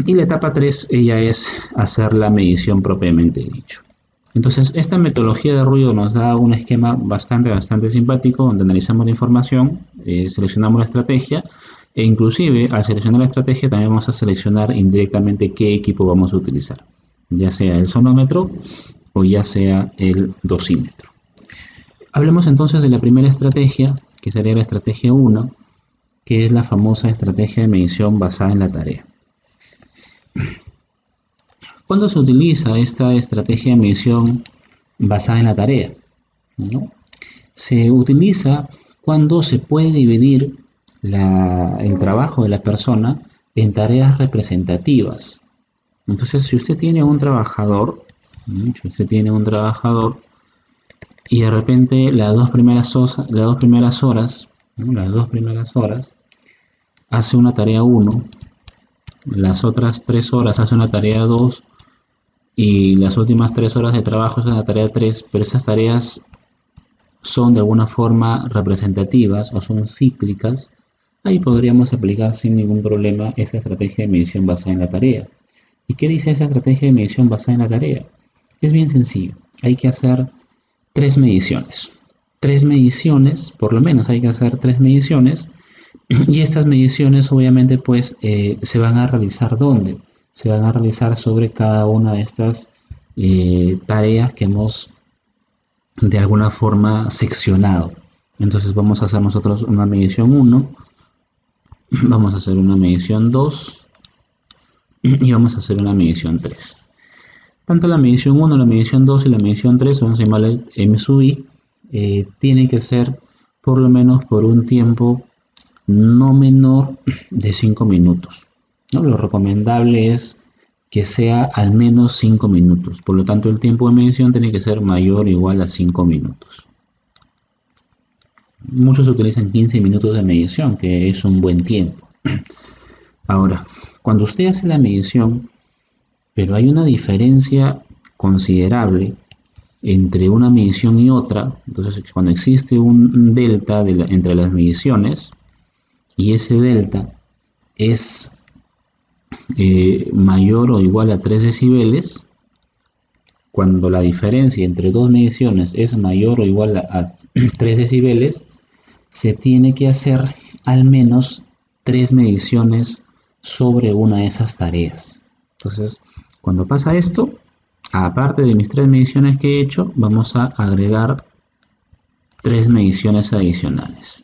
Y la etapa 3 ella es hacer la medición propiamente dicho. Entonces esta metodología de ruido nos da un esquema bastante simpático donde analizamos la información, seleccionamos la estrategia e inclusive al seleccionar la estrategia también vamos a seleccionar indirectamente qué equipo vamos a utilizar, ya sea el sonómetro o ya sea el dosímetro. Hablemos entonces de la primera estrategia, que sería la estrategia 1, que es la famosa estrategia de medición basada en la tarea. ¿Cuándo se utiliza esta estrategia de medición basada en la tarea? ¿No? Se utiliza cuando se puede dividir el trabajo de la persona en tareas representativas. Entonces, si usted tiene un trabajador, y de repente las dos primeras horas hace una tarea 1, las otras 3 horas hace una tarea 2 y las últimas 3 horas de trabajo es una tarea 3, pero esas tareas son de alguna forma representativas o son cíclicas, ahí podríamos aplicar sin ningún problema esta estrategia de medición basada en la tarea. ¿Y qué dice esa estrategia de medición basada en la tarea? Es bien sencillo, hay que hacer 3 mediciones. 3 mediciones, por lo menos hay que hacer 3 mediciones, y estas mediciones obviamente pues se van a realizar ¿dónde? Se van a realizar sobre cada una de estas tareas que hemos de alguna forma seccionado. Entonces vamos a hacer nosotros una medición 1, vamos a hacer una medición 2 y vamos a hacer una medición 3. Tanto la medición 1, la medición 2 y la medición 3, vamos a llamarle M sub I, tiene que ser por lo menos por un tiempo no menor de 5 minutos. ¿No? Lo recomendable es que sea al menos 5 minutos. Por lo tanto, el tiempo de medición tiene que ser mayor o igual a 5 minutos. Muchos utilizan 15 minutos de medición, que es un buen tiempo. Ahora, cuando usted hace la medición, pero hay una diferencia considerable entre una medición y otra, entonces cuando existe un delta entre las mediciones y ese delta es mayor o igual a 3 decibeles, cuando la diferencia entre dos mediciones es mayor o igual a 3 decibeles, se tiene que hacer al menos 3 mediciones sobre una de esas tareas. Entonces, cuando pasa esto, aparte de mis 3 mediciones que he hecho, vamos a agregar 3 mediciones adicionales.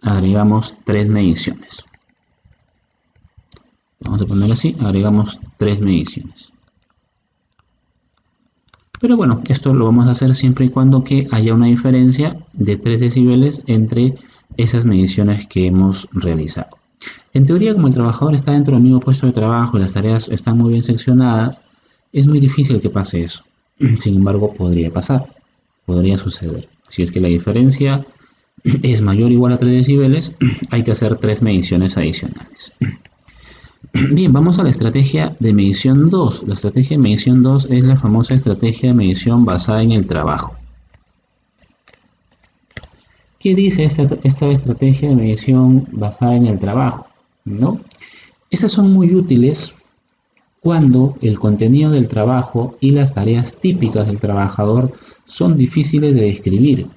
Agregamos 3 mediciones. Vamos a ponerlo así, agregamos 3 mediciones. Pero bueno, esto lo vamos a hacer siempre y cuando que haya una diferencia de 3 decibeles entre esas mediciones que hemos realizado. En teoría, como el trabajador está dentro del mismo puesto de trabajo y las tareas están muy bien seccionadas, es muy difícil que pase eso. Sin embargo, podría pasar, podría suceder. Si es que la diferencia es mayor o igual a 3 decibeles, hay que hacer 3 mediciones adicionales. Bien, vamos a la estrategia de medición 2. La estrategia de medición 2 es la famosa estrategia de medición basada en el trabajo. ¿Qué dice esta estrategia de medición basada en el trabajo? ¿No? Estas son muy útiles cuando el contenido del trabajo y las tareas típicas del trabajador son difíciles de describir.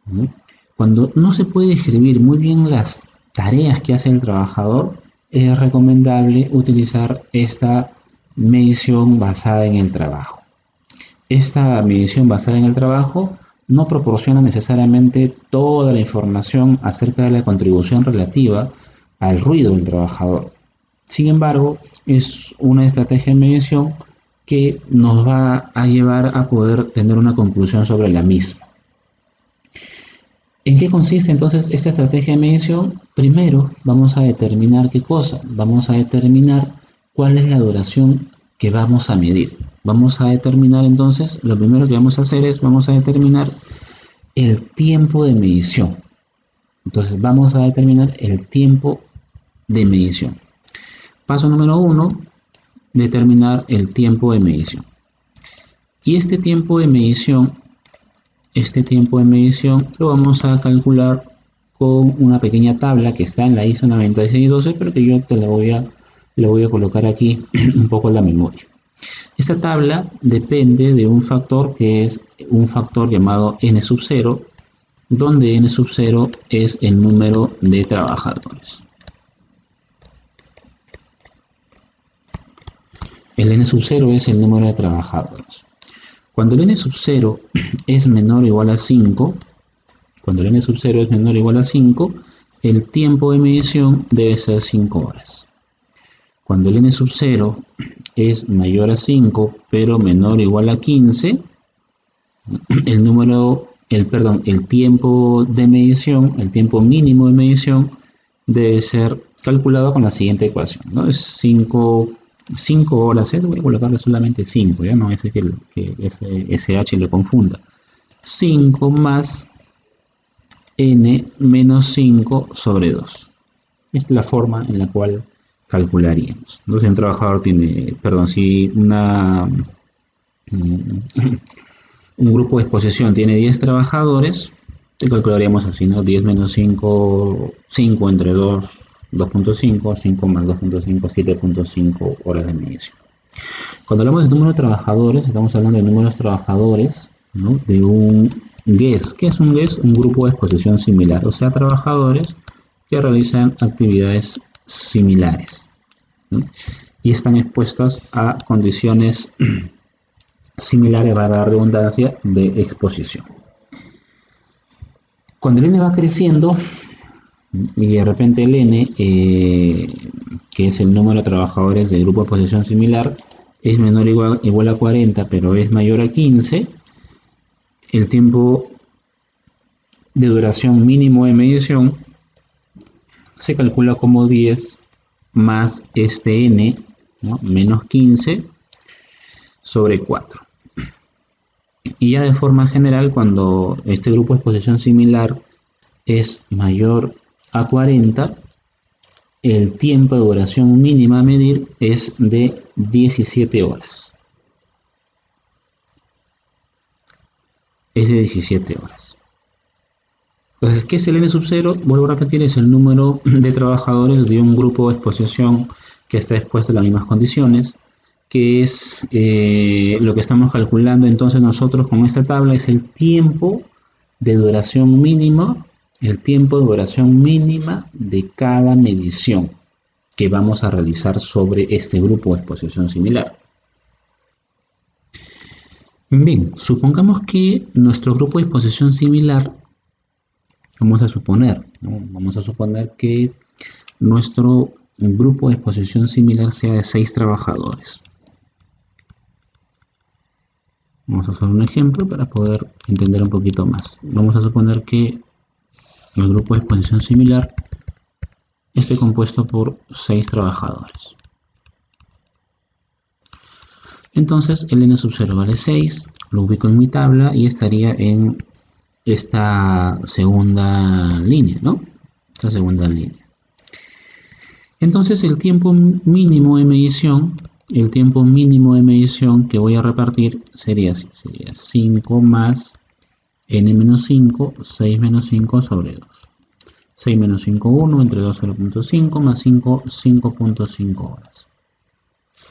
¿No? Cuando no se puede describir muy bien las tareas que hace el trabajador, es recomendable utilizar esta medición basada en el trabajo. Esta medición basada en el trabajo no proporciona necesariamente toda la información acerca de la contribución relativa al ruido del trabajador. Sin embargo, es una estrategia de medición que nos va a llevar a poder tener una conclusión sobre la misma. ¿En qué consiste entonces esta estrategia de medición? Primero vamos a determinar qué cosa. Vamos a determinar cuál es la duración que vamos a medir. Vamos a determinar entonces, lo primero que vamos a hacer es, vamos a determinar el tiempo de medición. Entonces vamos a determinar el tiempo de medición. Paso número 1, determinar el tiempo de medición. Y este tiempo de medición lo vamos a calcular con una pequeña tabla que está en la ISO 9612, pero que yo le voy a colocar aquí un poco en la memoria. Esta tabla depende de un factor que es un factor llamado n sub 0, donde n sub 0 es el número de trabajadores. El n sub 0 es el número de trabajadores. Cuando el n sub 0 es menor o igual a 5, el tiempo de medición debe ser 5 horas. Cuando el n sub 0 es mayor a 5, pero menor o igual a 15, el tiempo de medición, el tiempo mínimo de medición, debe ser calculado con la siguiente ecuación, ¿no? Es 5 horas, voy a colocarle solamente 5, ya no es que ese SH le confunda. 5 más n menos 5 sobre 2. Esta es la forma en la cual calcularíamos. Entonces, un trabajador tiene, si un grupo de exposición tiene 10 trabajadores, le calcularíamos así, ¿no? 10 menos 5, 5 entre 2, 2.5, 5 más 2.5, 7.5 horas de medición. Cuando hablamos de número de trabajadores, estamos hablando de números de trabajadores, ¿no? De un GES. ¿Qué es un GES? Un grupo de exposición similar, o sea, trabajadores que realizan actividades similares, ¿no? Y están expuestas a condiciones similares, para la redundancia, de exposición. Cuando el n va creciendo y de repente el n, que es el número de trabajadores del grupo de exposición similar, es menor o igual a 40, pero es mayor a 15, el tiempo de duración mínimo de medición se calcula como 10 más este n, ¿no? Menos 15 sobre 4. Y ya de forma general, cuando este grupo de exposición similar es mayor a 40, el tiempo de duración mínima a medir es de 17 horas. Es de 17 horas. Entonces, ¿qué es el n sub 0? Vuelvo a repetir, es el número de trabajadores de un grupo de exposición que está expuesto a las mismas condiciones, que es lo que estamos calculando entonces nosotros con esta tabla, es el tiempo de duración mínima, de cada medición que vamos a realizar sobre este grupo de exposición similar. Bien, supongamos que nuestro grupo de exposición similar, vamos a suponer que nuestro grupo de exposición similar sea de 6 trabajadores. Vamos a hacer un ejemplo para poder entender un poquito más. Vamos a suponer que el grupo de exposición similar esté compuesto por 6 trabajadores. Entonces el n sub 0 vale 6, lo ubico en mi tabla y estaría en esta segunda línea, ¿no? Esta segunda línea. Entonces el tiempo mínimo de medición que voy a repartir sería así, sería 5 más n menos 5, 6 menos 5 sobre 2. 6 menos 5, 1, entre 2, 0.5, más 5, 5.5 horas.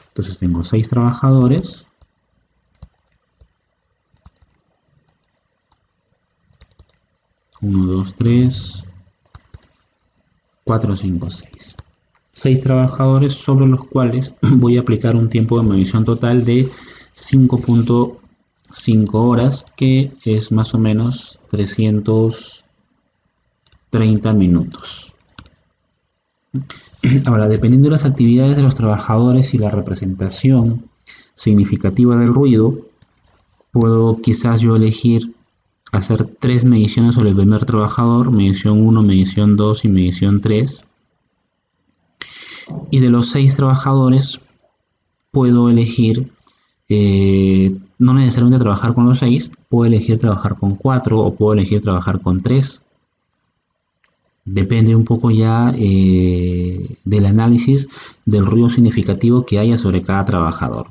Entonces tengo 6 trabajadores, 1, 2, 3, 4, 5, 6. 6 trabajadores sobre los cuales voy a aplicar un tiempo de medición total de 5.5 horas, que es más o menos 330 minutos. Ahora, dependiendo de las actividades de los trabajadores y la representación significativa del ruido, puedo quizás yo elegir hacer 3 mediciones sobre el primer trabajador, medición 1, medición 2 y medición 3. Y de los 6 trabajadores puedo elegir, no necesariamente trabajar con los 6, puedo elegir trabajar con 4 o puedo elegir trabajar con 3. Depende un poco ya del análisis del ruido significativo que haya sobre cada trabajador.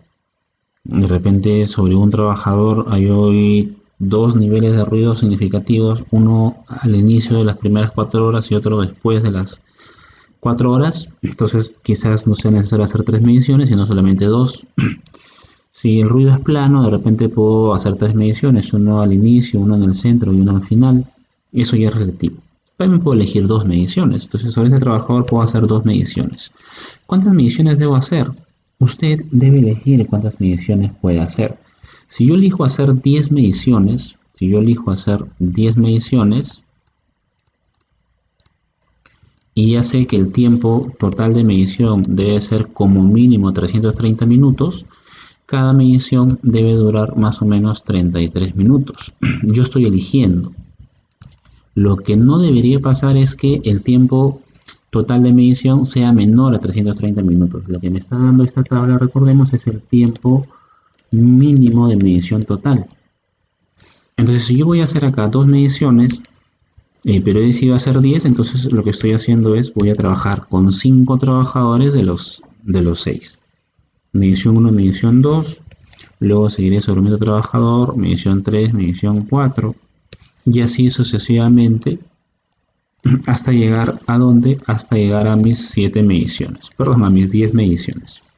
De repente sobre un trabajador hay hoy dos niveles de ruido significativos, uno al inicio de las primeras 4 horas y otro después de las 4 horas. Entonces quizás no sea necesario hacer 3 mediciones, sino solamente dos. Si el ruido es plano, de repente puedo hacer 3 mediciones, uno al inicio, uno en el centro y uno al final. Eso ya es relativo. También puedo elegir 2 mediciones. Entonces sobre este trabajador puedo hacer 2 mediciones. ¿Cuántas mediciones debo hacer? Usted debe elegir cuántas mediciones puede hacer. Si yo elijo hacer 10 mediciones, y ya sé que el tiempo total de medición debe ser como mínimo 330 minutos, cada medición debe durar más o menos 33 minutos. Yo estoy eligiendo. Lo que no debería pasar es que el tiempo total de medición sea menor a 330 minutos. Lo que me está dando esta tabla, recordemos, es el tiempo mínimo de medición total. Entonces, si yo voy a hacer acá 2 mediciones, pero he decidido hacer 10, entonces lo que estoy haciendo es, voy a trabajar con 5 trabajadores de los 6. Medición 1, medición 2, luego seguiré sobre otro trabajador, medición 3, medición 4, y así sucesivamente, hasta llegar a dónde, hasta llegar a mis 7 mediciones, perdón, a mis 10 mediciones.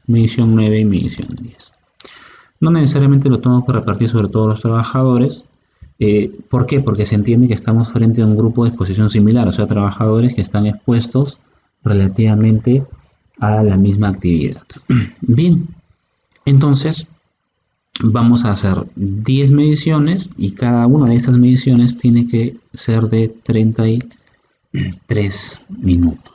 Medición 9 y medición 10. No necesariamente lo tengo que repartir sobre todos los trabajadores. ¿Por qué? Porque se entiende que estamos frente a un grupo de exposición similar, o sea, trabajadores que están expuestos relativamente a la misma actividad. Bien, entonces vamos a hacer 10 mediciones y cada una de esas mediciones tiene que ser de 33 minutos.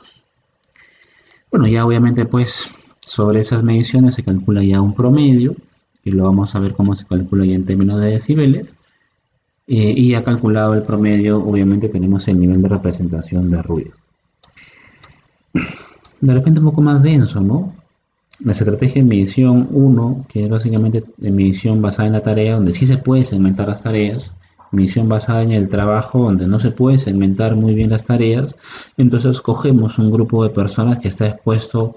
Bueno, ya obviamente pues sobre esas mediciones se calcula ya un promedio y lo vamos a ver cómo se calcula ya en términos de decibeles. Y ya calculado el promedio, obviamente tenemos el nivel de representación de ruido. De repente un poco más denso, ¿no? La estrategia de medición 1, que es básicamente medición basada en la tarea, donde sí se puede segmentar las tareas, medición basada en el trabajo, donde no se puede segmentar muy bien las tareas. Entonces cogemos un grupo de personas que está expuesto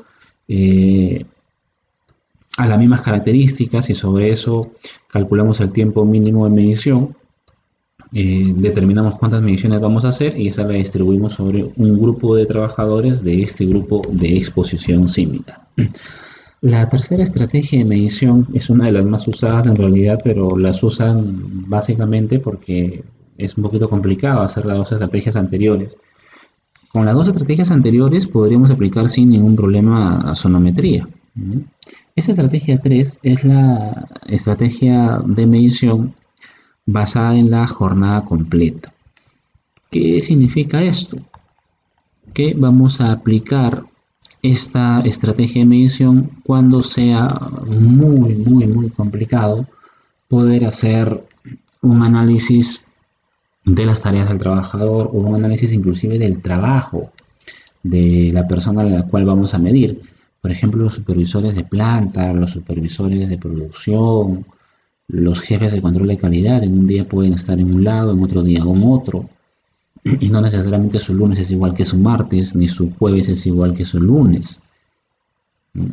a las mismas características y sobre eso calculamos el tiempo mínimo de medición. Determinamos cuántas mediciones vamos a hacer y esa la distribuimos sobre un grupo de trabajadores de este grupo de exposición similar. La tercera estrategia de medición es una de las más usadas en realidad, pero las usan básicamente porque es un poquito complicado hacer las dos estrategias anteriores. Con las dos estrategias anteriores podríamos aplicar sin ningún problema sonometría. Esta estrategia 3 es la estrategia de medición basada en la jornada completa. ¿Qué significa esto? Que vamos a aplicar esta estrategia de medición cuando sea muy complicado poder hacer un análisis de las tareas del trabajador o un análisis inclusive del trabajo de la persona a la cual vamos a medir. Por ejemplo, los supervisores de planta, los supervisores de producción, los jefes de control de calidad, en un día pueden estar en un lado, en otro día en otro, y no necesariamente su lunes es igual que su martes, ni su jueves es igual que su lunes.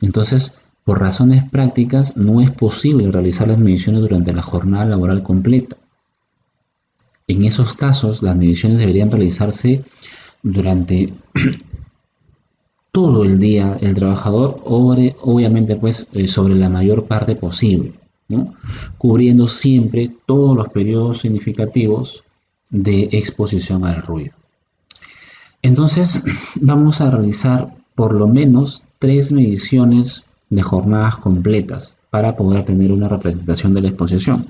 Entonces, por razones prácticas, no es posible realizar las mediciones durante la jornada laboral completa. En esos casos, las mediciones deberían realizarse durante todo el día el trabajador, obviamente pues sobre la mayor parte posible, ¿no? Cubriendo siempre todos los periodos significativos de exposición al ruido. Entonces vamos a realizar por lo menos 3 mediciones de jornadas completas para poder tener una representación de la exposición.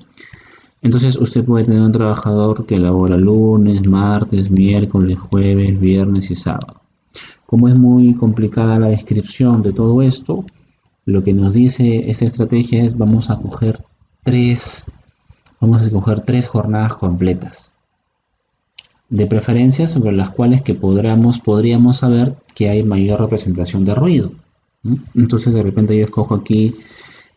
Entonces usted puede tener un trabajador que labora lunes, martes, miércoles, jueves, viernes y sábado. Como es muy complicada la descripción de todo esto, lo que nos dice esta estrategia es vamos a escoger 3 jornadas completas, de preferencia sobre las cuales que podríamos saber que hay mayor representación de ruido, ¿no? Entonces de repente yo escojo aquí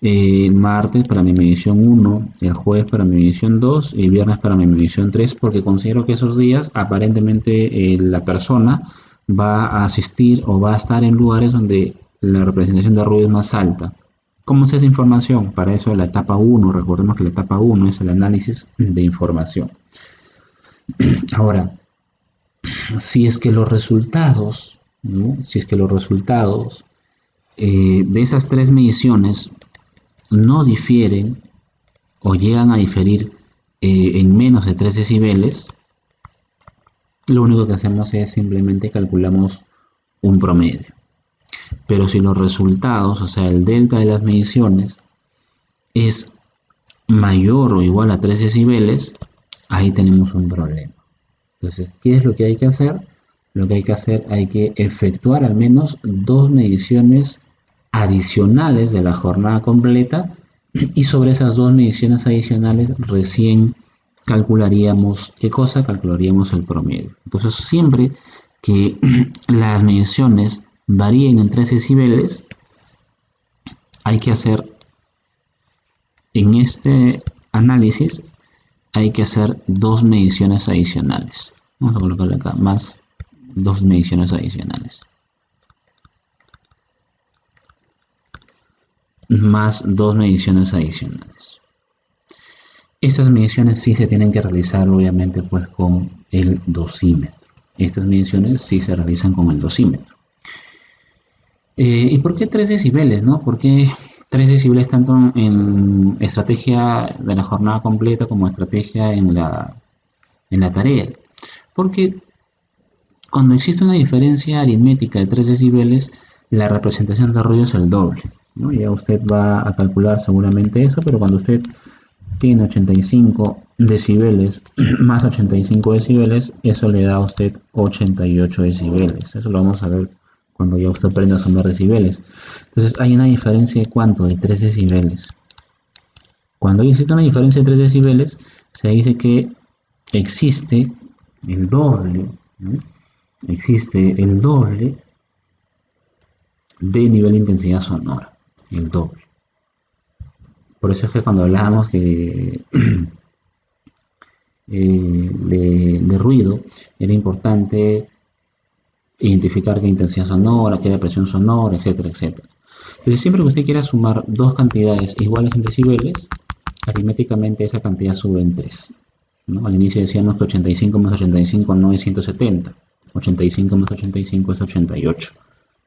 martes para mi medición 1, el jueves para mi medición 2 y viernes para mi medición 3, porque considero que esos días aparentemente la persona va a asistir o va a estar en lugares donde la representación de ruido es más alta. ¿Cómo es esa información? Para eso la etapa 1, recordemos que la etapa 1 es el análisis de información. Ahora, si es que los resultados, ¿no? Si es que los resultados de esas tres mediciones no difieren o llegan a diferir en menos de 3 decibeles, lo único que hacemos es simplemente calculamos un promedio. Pero si los resultados, o sea, el delta de las mediciones, es mayor o igual a 3 decibeles, ahí tenemos un problema. Entonces, ¿qué es lo que hay que hacer? Lo que hay que hacer, hay que efectuar al menos 2 mediciones adicionales de la jornada completa y sobre esas 2 mediciones adicionales recién calcularíamos, ¿qué cosa? Calcularíamos el promedio. Entonces, siempre que las mediciones varíen en 3 decibeles, hay que hacer, en este análisis, hay que hacer 2 mediciones adicionales. Vamos a colocarle acá, más 2 mediciones adicionales. Más 2 mediciones adicionales. Estas mediciones sí se tienen que realizar obviamente pues con el dosímetro. Estas mediciones sí se realizan con el dosímetro. ¿Y por qué 3 decibeles, no? ¿Por qué 3 decibeles tanto en estrategia de la jornada completa como estrategia en la tarea? Porque cuando existe una diferencia aritmética de 3 decibeles, la representación de ruido es el doble, ¿no? Ya usted va a calcular seguramente eso, pero cuando usted tiene 85 decibeles más 85 decibeles, eso le da a usted 88 decibeles. Eso lo vamos a ver cuando ya usted aprenda a sumar decibeles. Entonces hay una diferencia de ¿cuánto? De 3 decibeles. Cuando existe una diferencia de 3 decibeles, se dice que existe el doble, ¿no? Existe el doble de nivel de intensidad sonora, el doble. Por eso es que cuando hablábamos que de ruido, era importante identificar qué intensidad sonora, qué presión sonora, etcétera, etcétera. Entonces, siempre que usted quiera sumar dos cantidades iguales en decibeles, aritméticamente esa cantidad sube en 3, ¿no? Al inicio decíamos que 85 más 85 no es 170, 85 más 85 es 88.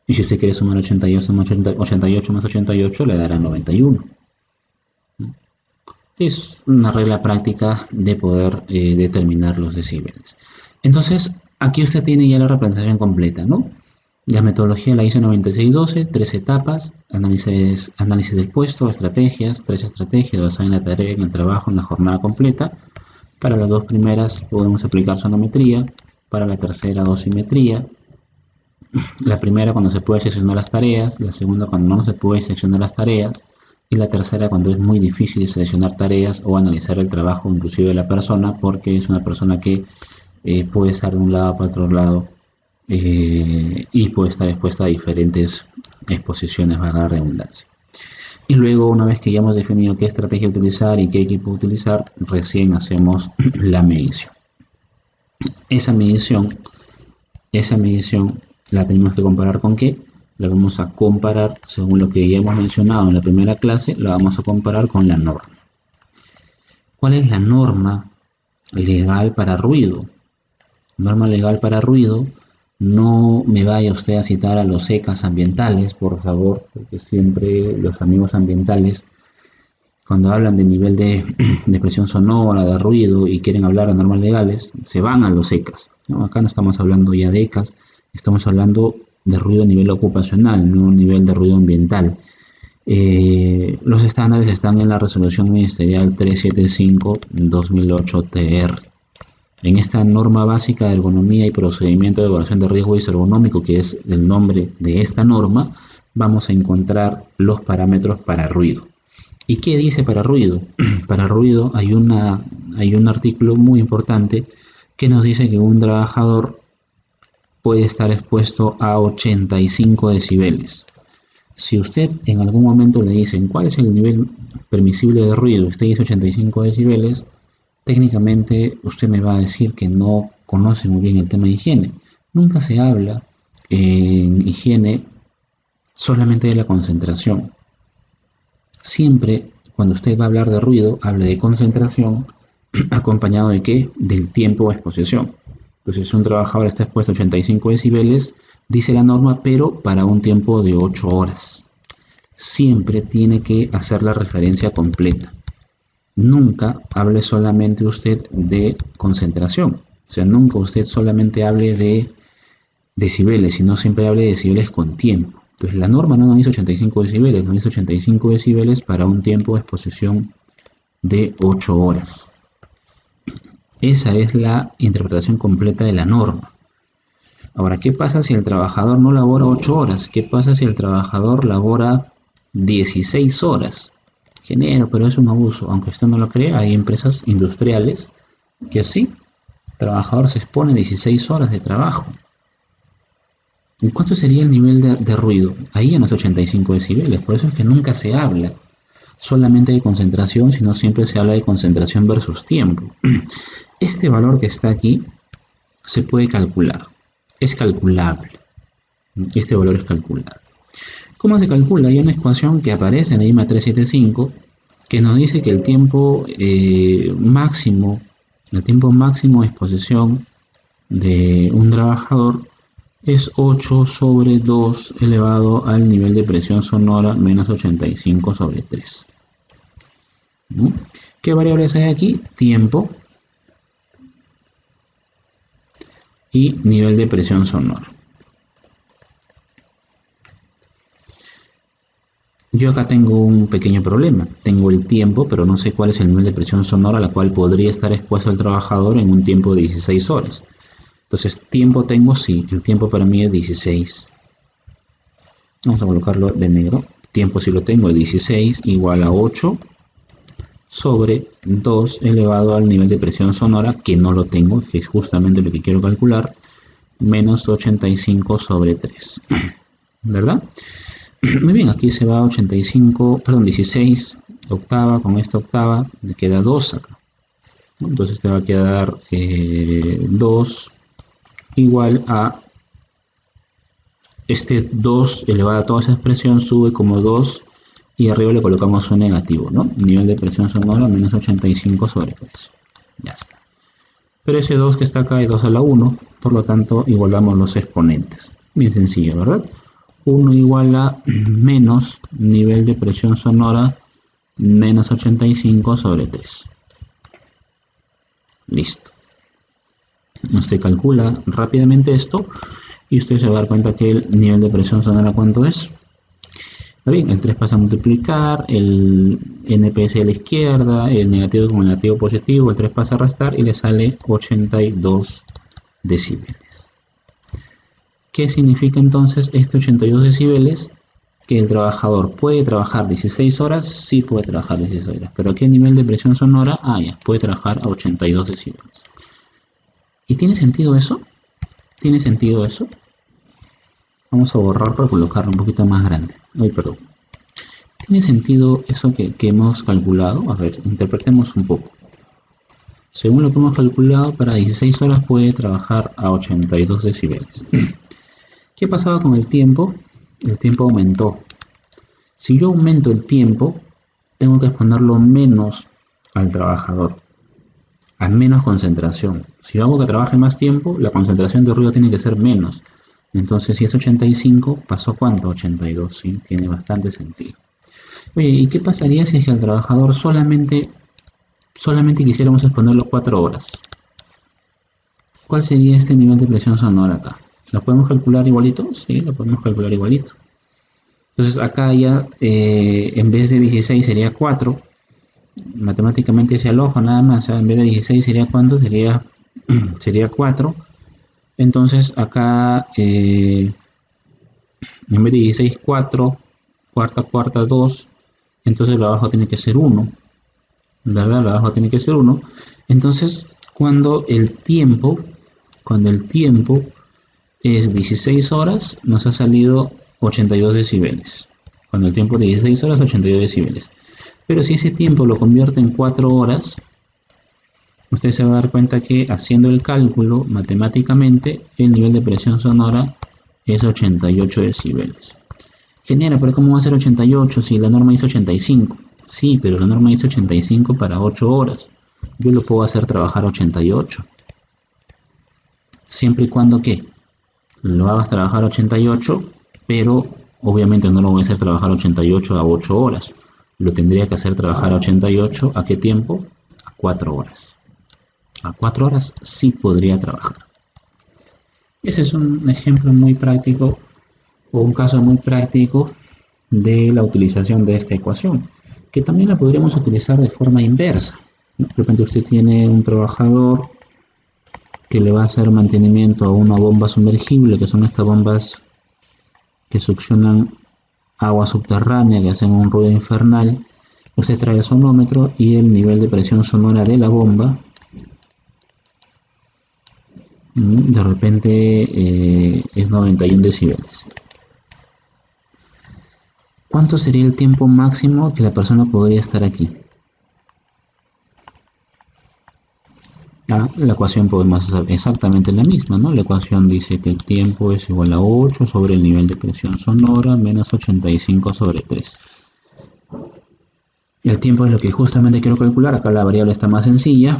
Y si usted quiere sumar 88 más 88, le dará 91. Es una regla práctica de poder determinar los decibeles. Entonces, aquí usted tiene ya la representación completa, ¿no? La metodología la hizo 9612, 3 etapas, análisis del puesto, estrategias, 3 estrategias basadas en la tarea, en el trabajo, en la jornada completa. Para las 2 primeras podemos aplicar sonometría, para la tercera dosimetría. La primera cuando se puede seccionar las tareas, la segunda cuando no se puede seccionar las tareas, y la tercera cuando es muy difícil seleccionar tareas o analizar el trabajo inclusive de la persona, porque es una persona que puede estar de un lado para otro lado y puede estar expuesta a diferentes exposiciones, valga la redundancia. Y luego, una vez que ya hemos definido qué estrategia utilizar y qué equipo utilizar, recién hacemos la medición. Esa medición la tenemos que comparar con qué. La vamos a comparar, según lo que ya hemos mencionado en la primera clase, la vamos a comparar con la norma. ¿Cuál es la norma legal para ruido? Norma legal para ruido, no me vaya usted a citar a los ECAs ambientales, por favor, porque siempre los amigos ambientales, cuando hablan de nivel de presión sonora, de ruido y quieren hablar de normas legales, se van a los ECAs, ¿no? Acá no estamos hablando ya de ECAs, estamos hablando de ruido a nivel ocupacional, no a nivel de ruido ambiental. Los estándares están en la resolución ministerial 375-2008 TR. En esta norma básica de ergonomía y procedimiento de evaluación de riesgo ergonómico, que es el nombre de esta norma, vamos a encontrar los parámetros para ruido. ¿Y qué dice para ruido? Para ruido hay un artículo muy importante que nos dice que un trabajador puede estar expuesto a 85 decibeles. Si usted en algún momento le dicen cuál es el nivel permisible de ruido, usted dice 85 decibeles, técnicamente usted me va a decir que no conoce muy bien el tema de higiene. Nunca se habla en higiene solamente de la concentración. Siempre cuando usted va a hablar de ruido, hable de concentración acompañado de ¿qué? Del tiempo de exposición. Entonces, si un trabajador está expuesto a 85 decibeles, dice la norma, pero para un tiempo de 8 horas. Siempre tiene que hacer la referencia completa. Nunca hable solamente usted de concentración. O sea, nunca usted solamente hable de decibeles, sino siempre hable de decibeles con tiempo. Entonces, la norma no nos dice 85 decibeles, nos dice 85 decibeles para un tiempo de exposición de 8 horas. Esa es la interpretación completa de la norma. Ahora, ¿qué pasa si el trabajador no labora 8 horas? ¿Qué pasa si el trabajador labora 16 horas? Ingeniero, pero es un abuso. Aunque usted no lo crea, hay empresas industriales que sí, el trabajador se expone 16 horas de trabajo. ¿Y cuánto sería el nivel de ruido? Ahí en los 85 decibeles. Por eso es que nunca se habla solamente de concentración, sino siempre se habla de concentración versus tiempo. Este valor que está aquí se puede calcular. Es calculable. Este valor es calculable. ¿Cómo se calcula? Hay una ecuación que aparece en la IMA 375 que nos dice que el tiempo máximo de exposición de un trabajador es 8 sobre 2 elevado al nivel de presión sonora menos 85 sobre 3. ¿No? ¿Qué variables hay aquí? Tiempo y nivel de presión sonora. Yo acá tengo un pequeño problema. Tengo el tiempo, pero no sé cuál es el nivel de presión sonora a la cual podría estar expuesto el trabajador en un tiempo de 16 horas. Entonces, tiempo tengo, sí, el tiempo para mí es 16. Vamos a colocarlo de negro. Tiempo sí lo tengo, es 16 igual a 8 sobre 2 elevado al nivel de presión sonora, que no lo tengo, que es justamente lo que quiero calcular, menos 85 sobre 3. ¿Verdad? Muy bien, aquí se va 16 octava, con esta octava me queda 2 acá. Entonces te va a quedar 2 igual a este 2 elevado a toda esa expresión sube como 2 y arriba le colocamos un negativo, ¿no? Nivel de presión sonora menos 85 sobre 3. Ya está. Pero ese 2 que está acá es 2 a la 1, por lo tanto igualamos los exponentes. Bien sencillo, ¿verdad? 1 igual a menos nivel de presión sonora menos 85 sobre 3. Listo. Usted calcula rápidamente esto y usted se va a dar cuenta que el nivel de presión sonora ¿cuánto es? Está bien, el 3 pasa a multiplicar, el NPS a la izquierda, el negativo con el negativo positivo, el 3 pasa a restar y le sale 82 decibeles. ¿Qué significa entonces este 82 decibeles? Que el trabajador puede trabajar 16 horas, sí puede trabajar 16 horas, pero ¿a qué nivel de presión sonora? Ah, ya, puede trabajar a 82 decibeles. ¿Y tiene sentido eso? ¿Tiene sentido eso? Vamos a borrar para colocarlo un poquito más grande. Ay, perdón. ¿Tiene sentido eso que hemos calculado? A ver, interpretemos un poco. Según lo que hemos calculado, para 16 horas puede trabajar a 82 decibeles. ¿Qué pasaba con el tiempo? El tiempo aumentó. Si yo aumento el tiempo, tengo que exponerlo menos al trabajador, a menos concentración. Si yo hago que trabaje más tiempo, la concentración de ruido tiene que ser menos. Entonces, si es 85, ¿pasó cuánto? 82, ¿sí? Tiene bastante sentido. Oye, ¿y qué pasaría si es que al trabajador solamente quisiéramos exponerlo 4 horas? ¿Cuál sería este nivel de presión sonora acá? ¿Lo podemos calcular igualito? Sí, lo podemos calcular igualito. Entonces acá ya en vez de 16 sería 4. Matemáticamente hacia el ojo nada más. En vez de 16 sería ¿cuánto? Sería 4. Entonces acá en vez de 16, 4. Cuarta, 2. Entonces el abajo tiene que ser 1. ¿Verdad? El abajo tiene que ser 1. Entonces cuando el tiempo es 16 horas, nos ha salido 82 decibeles. Cuando el tiempo de 16 horas, 82 decibeles. Pero si ese tiempo lo convierte en 4 horas, usted se va a dar cuenta que haciendo el cálculo matemáticamente, el nivel de presión sonora es 88 decibeles. Genial, pero ¿cómo va a ser 88 si la norma dice 85? Sí, pero la norma dice 85 para 8 horas. Yo lo puedo hacer trabajar 88. Siempre y cuando que lo hagas trabajar 88, pero obviamente no lo voy a hacer trabajar 88 a 8 horas. Lo tendría que hacer trabajar 88 ¿a qué tiempo? A 4 horas. A 4 horas sí podría trabajar. Ese es un ejemplo muy práctico o un caso muy práctico de la utilización de esta ecuación, que también la podríamos utilizar de forma inversa. De repente usted tiene un trabajador que le va a hacer mantenimiento a una bomba sumergible, que son estas bombas que succionan agua subterránea, que hacen un ruido infernal. Usted trae el sonómetro y el nivel de presión sonora de la bomba de repente es 91 decibeles. ¿Cuánto sería el tiempo máximo que la persona podría estar aquí? La ecuación podemos hacer exactamente la misma, ¿no? La ecuación dice que el tiempo es igual a 8 sobre el nivel de presión sonora menos 85 sobre 3. El tiempo es lo que justamente quiero calcular. Acá la variable está más sencilla.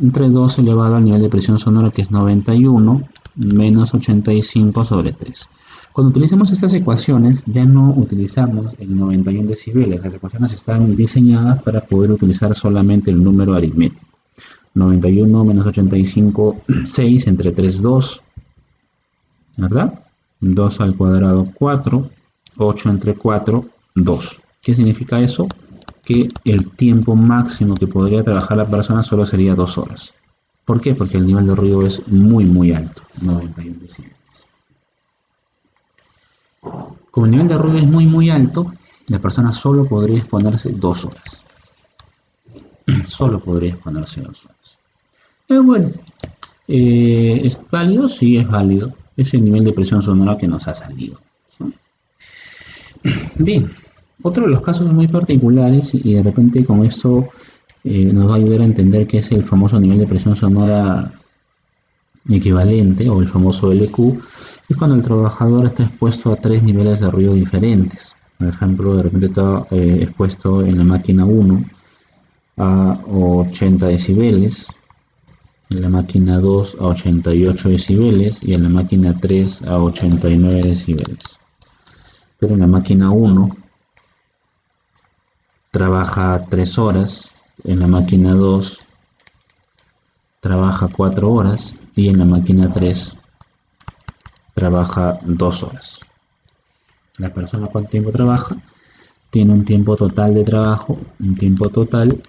Entre 2 elevado al nivel de presión sonora, que es 91, menos 85 sobre 3. Cuando utilicemos estas ecuaciones, ya no utilizamos el 91 decibeles. Las ecuaciones están diseñadas para poder utilizar solamente el número aritmético. 91 menos 85, 6, entre 3, 2, ¿verdad? 2 al cuadrado, 4, 8 entre 4, 2. ¿Qué significa eso? Que el tiempo máximo que podría trabajar la persona solo sería 2 horas. ¿Por qué? Porque el nivel de ruido es muy alto, 91 decibeles. Como el nivel de ruido es muy alto, la persona solo podría exponerse 2 horas. Solo podría exponerse 2 horas. Bueno, ¿es válido? Sí, es válido. Es el nivel de presión sonora que nos ha salido, ¿no? Bien, otro de los casos muy particulares, y de repente con esto nos va a ayudar a entender qué es el famoso nivel de presión sonora equivalente o el famoso LQ, es cuando el trabajador está expuesto a 3 niveles de ruido diferentes. Por ejemplo, de repente está expuesto en la máquina 1 a 80 decibeles, en la máquina 2 a 88 decibeles y en la máquina 3 a 89 decibeles. Pero en la máquina 1 trabaja 3 horas, en la máquina 2 trabaja 4 horas y en la máquina 3 trabaja 2 horas. La persona, ¿cuánto tiempo trabaja? Tiene un tiempo total de trabajo, un tiempo total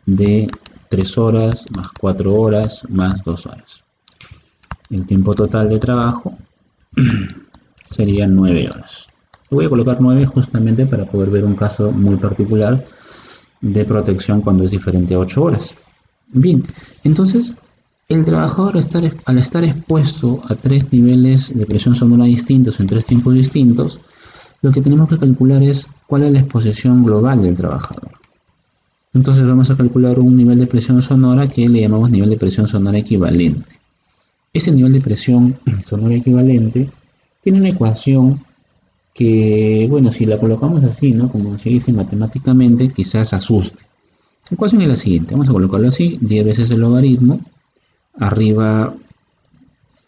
de 3 horas más 4 horas más 2 horas. El tiempo total de trabajo sería 9 horas. Voy a colocar 9 justamente para poder ver un caso muy particular de protección cuando es diferente a 8 horas. Bien, entonces el trabajador al estar expuesto a 3 niveles de presión sonora distintos en 3 tiempos distintos, lo que tenemos que calcular es cuál es la exposición global del trabajador. Entonces vamos a calcular un nivel de presión sonora que le llamamos nivel de presión sonora equivalente. Ese nivel de presión sonora equivalente tiene una ecuación que, bueno, si la colocamos así, ¿no? Como se dice matemáticamente, quizás asuste. La ecuación es la siguiente, vamos a colocarlo así, 10 veces el logaritmo, arriba,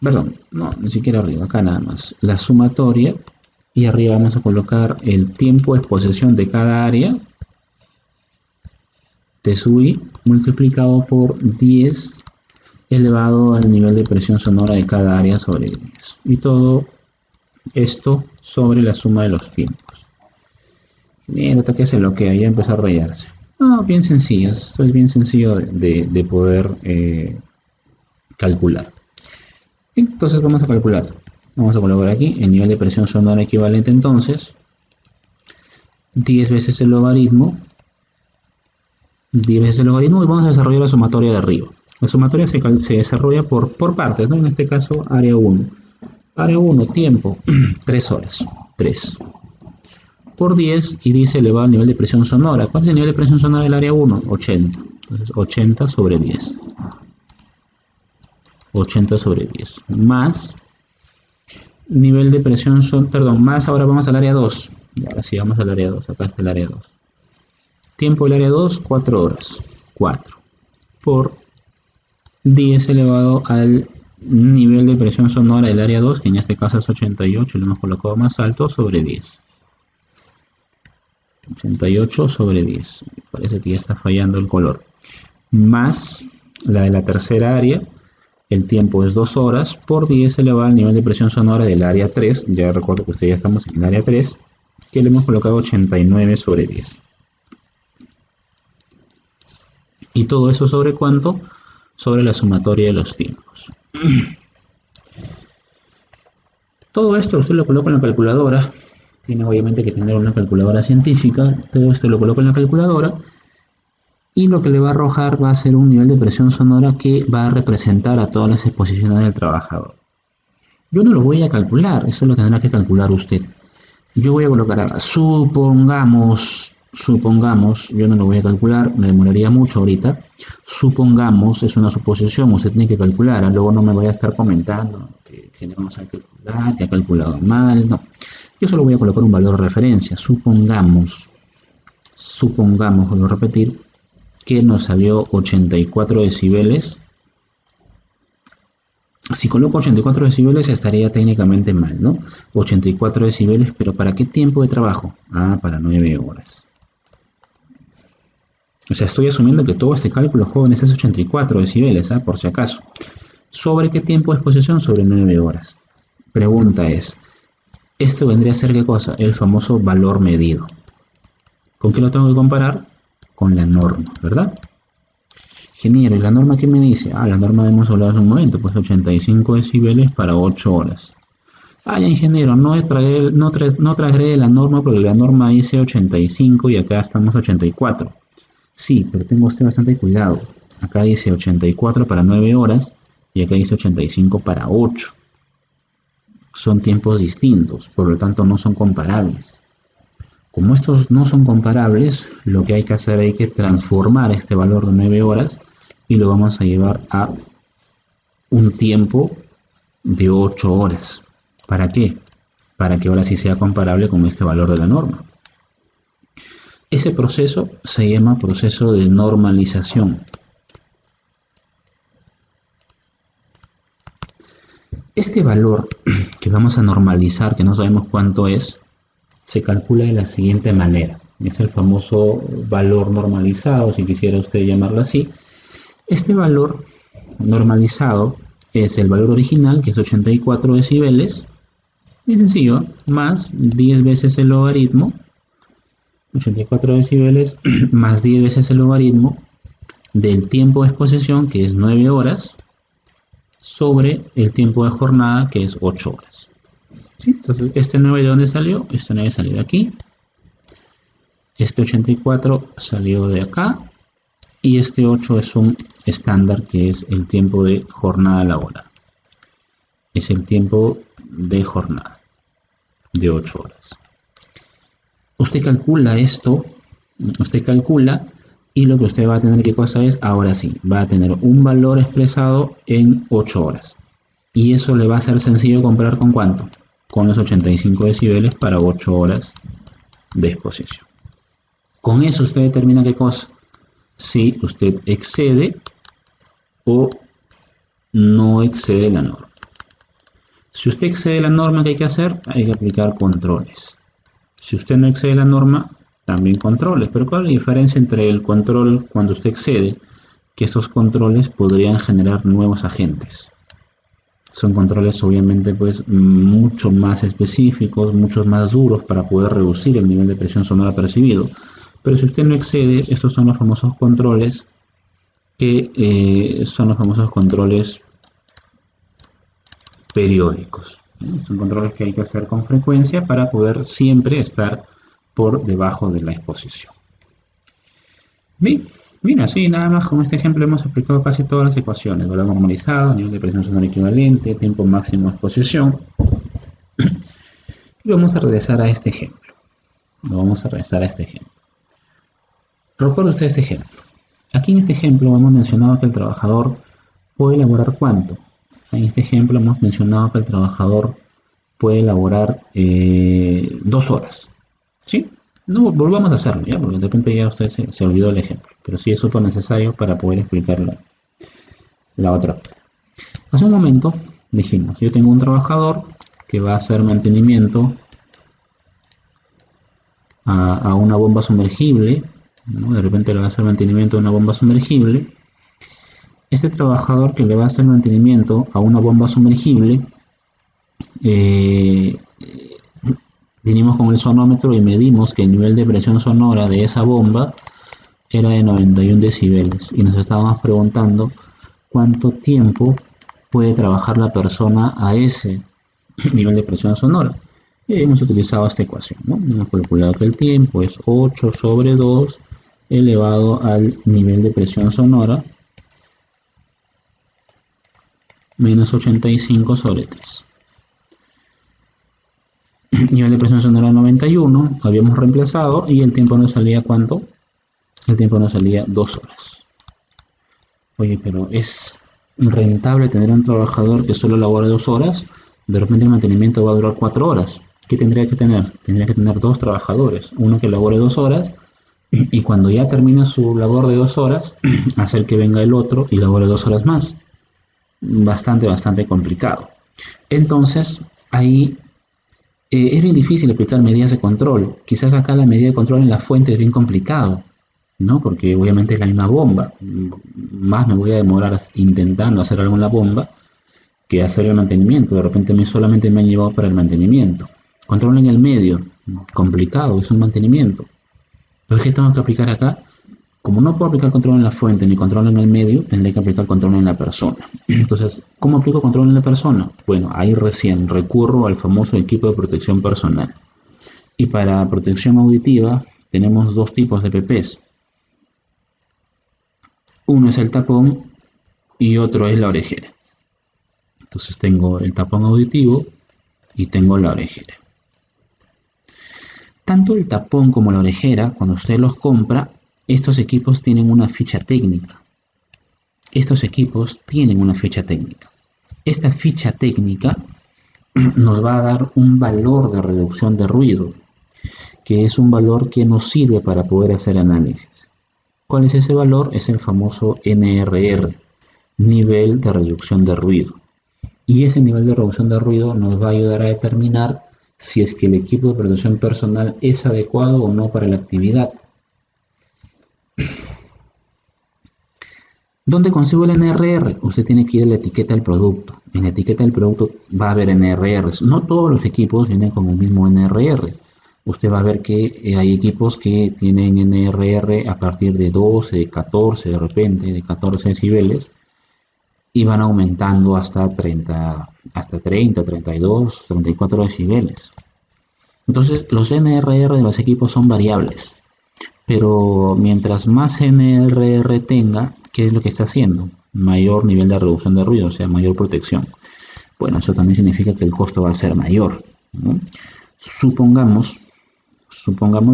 perdón, no, ni siquiera arriba, acá nada más, la sumatoria, y arriba vamos a colocar el tiempo de exposición de cada área, T sub I, multiplicado por 10 elevado al nivel de presión sonora de cada área sobre 10. Y todo esto sobre la suma de los tiempos. Bien, hasta que se bloquea, ya empezó a rayarse. No, bien sencillo, esto es bien sencillo de poder calcular. Entonces vamos a calcular. Vamos a colocar aquí el nivel de presión sonora equivalente, entonces 10 veces el logaritmo, 10 veces el logaritmo, y vamos a desarrollar la sumatoria de arriba. La sumatoria se desarrolla por partes, ¿no? En este caso, área 1. Área 1, tiempo, 3 horas. 3. por 10 y dice elevado al nivel de presión sonora. ¿Cuál es el nivel de presión sonora del área 1? 80. Entonces 80 sobre 10. 80 sobre 10. Más nivel de presión más ahora vamos al área 2. Y ahora sí vamos al área 2. Acá está el área 2. Tiempo del área 2, 4 horas. 4 por 10 elevado al nivel de presión sonora del área 2, que en este caso es 88, lo hemos colocado más alto, sobre 10. 88 sobre 10. Me parece que ya está fallando el color. Más la de la tercera área, el tiempo es 2 horas, por 10 elevado al nivel de presión sonora del área 3. Ya recuerdo que ustedes ya estamos en el área 3, que le hemos colocado 89 sobre 10. ¿Y todo eso sobre cuánto? Sobre la sumatoria de los tiempos. Todo esto usted lo coloca en la calculadora. Tiene obviamente que tener una calculadora científica. Todo esto lo coloca en la calculadora y lo que le va a arrojar va a ser un nivel de presión sonora que va a representar a todas las exposiciones del trabajador. Yo no lo voy a calcular, eso lo tendrá que calcular usted. Yo voy a colocar acá, supongamos, yo no lo voy a calcular, me demoraría mucho ahorita. Supongamos, es una suposición, usted tiene que calcular, luego no me vaya a estar comentando que no vamos a calcular, que ha calculado mal, no. Yo solo voy a colocar un valor de referencia. Supongamos, voy a repetir, que nos salió 84 decibeles. Si coloco 84 decibeles estaría técnicamente mal, ¿no? 84 decibeles, pero ¿para qué tiempo de trabajo? Ah, para 9 horas. O sea, estoy asumiendo que todo este cálculo, jóvenes, es 84 decibeles, ¿ah? Por si acaso. ¿Sobre qué tiempo de exposición? Sobre 9 horas. Pregunta es, ¿esto vendría a ser qué cosa? El famoso valor medido. ¿Con qué lo tengo que comparar? Con la norma, ¿verdad? Ingeniero, ¿y la norma qué me dice? Ah, la norma hemos hablado hace un momento, pues 85 decibeles para 8 horas. Ah, ya, ingeniero, no traeré la norma porque la norma dice 85 y acá estamos 84. Sí, pero tenga usted bastante cuidado. Acá dice 84 para 9 horas y acá dice 85 para 8. Son tiempos distintos, por lo tanto no son comparables. Como estos no son comparables, lo que hay que hacer hay que transformar este valor de 9 horas y lo vamos a llevar a un tiempo de 8 horas. ¿Para qué? Para que ahora sí sea comparable con este valor de la norma. Ese proceso se llama proceso de normalización. Este valor que vamos a normalizar, que no sabemos cuánto es, se calcula de la siguiente manera. Es el famoso valor normalizado, si quisiera usted llamarlo así. Este valor normalizado es el valor original, que es 84 decibeles, es sencillo, más 10 veces el logaritmo, 84 decibeles más 10 veces el logaritmo del tiempo de exposición, que es 9 horas, sobre el tiempo de jornada, que es 8 horas. ¿Sí? Entonces, ¿este 9 de dónde salió? Este 9 salió de aquí. Este 84 salió de acá. Y este 8 es un estándar, que es el tiempo de jornada laboral. Es el tiempo de jornada de 8 horas. Usted calcula esto, y lo que usted va a tener, ¿qué cosa es? Ahora sí, va a tener un valor expresado en 8 horas. Y eso le va a ser sencillo comparar con ¿cuánto? Con los 85 decibeles para 8 horas de exposición. Con eso usted determina qué cosa. Si usted excede o no excede la norma. Si usted excede la norma, ¿qué hay que hacer? Hay que aplicar controles. Si usted no excede la norma, también controles. Pero ¿cuál es la diferencia entre el control cuando usted excede? Que estos controles podrían generar nuevos agentes. Son controles obviamente pues mucho más específicos, mucho más duros para poder reducir el nivel de presión sonora percibido. Pero si usted no excede, estos son los famosos controles que son los famosos controles periódicos. Son controles que hay que hacer con frecuencia para poder siempre estar por debajo de la exposición. Bien, así nada más con este ejemplo hemos explicado casi todas las ecuaciones. Valor normalizado, nivel de presión sonora equivalente, tiempo máximo de exposición. Y vamos a regresar a este ejemplo. Lo vamos a regresar a este ejemplo. Recuerde usted este ejemplo. Aquí en este ejemplo hemos mencionado que el trabajador puede elaborar ¿cuánto? En este ejemplo hemos mencionado que el trabajador puede elaborar 2 horas. ¿Sí? No, volvamos a hacerlo, ¿ya? Porque de repente ya usted se olvidó el ejemplo. Pero sí es súper necesario para poder explicar la otra. Hace un momento dijimos, yo tengo un trabajador que va a hacer mantenimiento a una bomba sumergible, ¿no? De repente le va a hacer mantenimiento a una bomba sumergible. Este trabajador que le va a hacer mantenimiento a una bomba sumergible, eh, vinimos con el sonómetro y medimos que el nivel de presión sonora de esa bomba era de 91 decibeles y nos estábamos preguntando cuánto tiempo puede trabajar la persona a ese nivel de presión sonora. Y hemos utilizado esta ecuación, ¿no? Hemos calculado que el tiempo es 8 sobre 2 elevado al nivel de presión sonora menos 85 sobre 3. Nivel de presión sonora 91, habíamos reemplazado y el tiempo nos salía ¿cuánto? El tiempo nos salía 2 horas. Oye, pero es rentable tener un trabajador que solo labora 2 horas, de repente el mantenimiento va a durar 4 horas. ¿Qué tendría que tener? Tendría que tener 2 trabajadores, uno que labore 2 horas y cuando ya termina su labor de 2 horas, hacer que venga el otro y labore 2 horas más. Bastante complicado. Entonces, ahí es bien difícil aplicar medidas de control. Quizás acá la medida de control en la fuente es bien complicado, ¿no? Porque obviamente es la misma bomba. Más me voy a demorar intentando hacer algo en la bomba que hacer el mantenimiento. De repente solamente me han llevado para el mantenimiento. Control en el medio, complicado, es un mantenimiento. Entonces, ¿qué tengo que aplicar acá? Como no puedo aplicar control en la fuente ni control en el medio, tendré que aplicar control en la persona. Entonces, ¿cómo aplico control en la persona? Bueno, ahí recién recurro al famoso equipo de protección personal. Y para protección auditiva tenemos dos tipos de PPs. Uno es el tapón y otro es la orejera. Entonces tengo el tapón auditivo y tengo la orejera. Tanto el tapón como la orejera, cuando usted los compra, estos equipos tienen una ficha técnica. Estos equipos tienen una ficha técnica. Esta ficha técnica nos va a dar un valor de reducción de ruido, que es un valor que nos sirve para poder hacer análisis. ¿Cuál es ese valor? Es el famoso NRR, nivel de reducción de ruido. Y ese nivel de reducción de ruido nos va a ayudar a determinar si es que el equipo de protección personal es adecuado o no para la actividad. ¿Dónde consigo el NRR? Usted tiene que ir a la etiqueta del producto. En la etiqueta del producto va a haber NRRs. No todos los equipos vienen con el mismo NRR. Usted va a ver que hay equipos que tienen NRR a partir de 12, 14, de repente, de 14 decibeles. Y van aumentando hasta 30, 32, 34 decibeles. Entonces, los NRR de los equipos son variables. Pero mientras más NRR tenga, ¿qué es lo que está haciendo? Mayor nivel de reducción de ruido, o sea, mayor protección. Bueno, eso también significa que el costo va a ser mayor, ¿no? Supongamos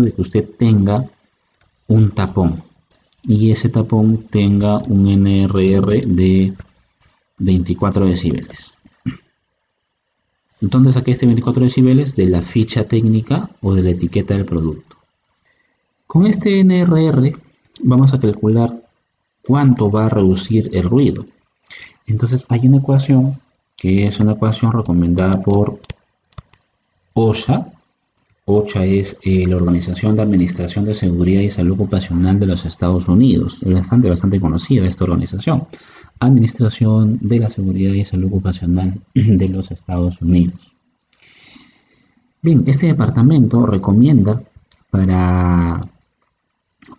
de que usted tenga un tapón y ese tapón tenga un NRR de 24 decibeles. ¿Dónde saqué este 24 decibeles? De la ficha técnica o de la etiqueta del producto. Con este NRR vamos a calcular cuánto va a reducir el ruido. Entonces hay una ecuación que es una ecuación recomendada por OSHA. OSHA es la Organización de Administración de Seguridad y Salud Ocupacional de los Estados Unidos. Es bastante conocida esta organización. Administración de la Seguridad y Salud Ocupacional de los Estados Unidos. Bien, este departamento recomienda para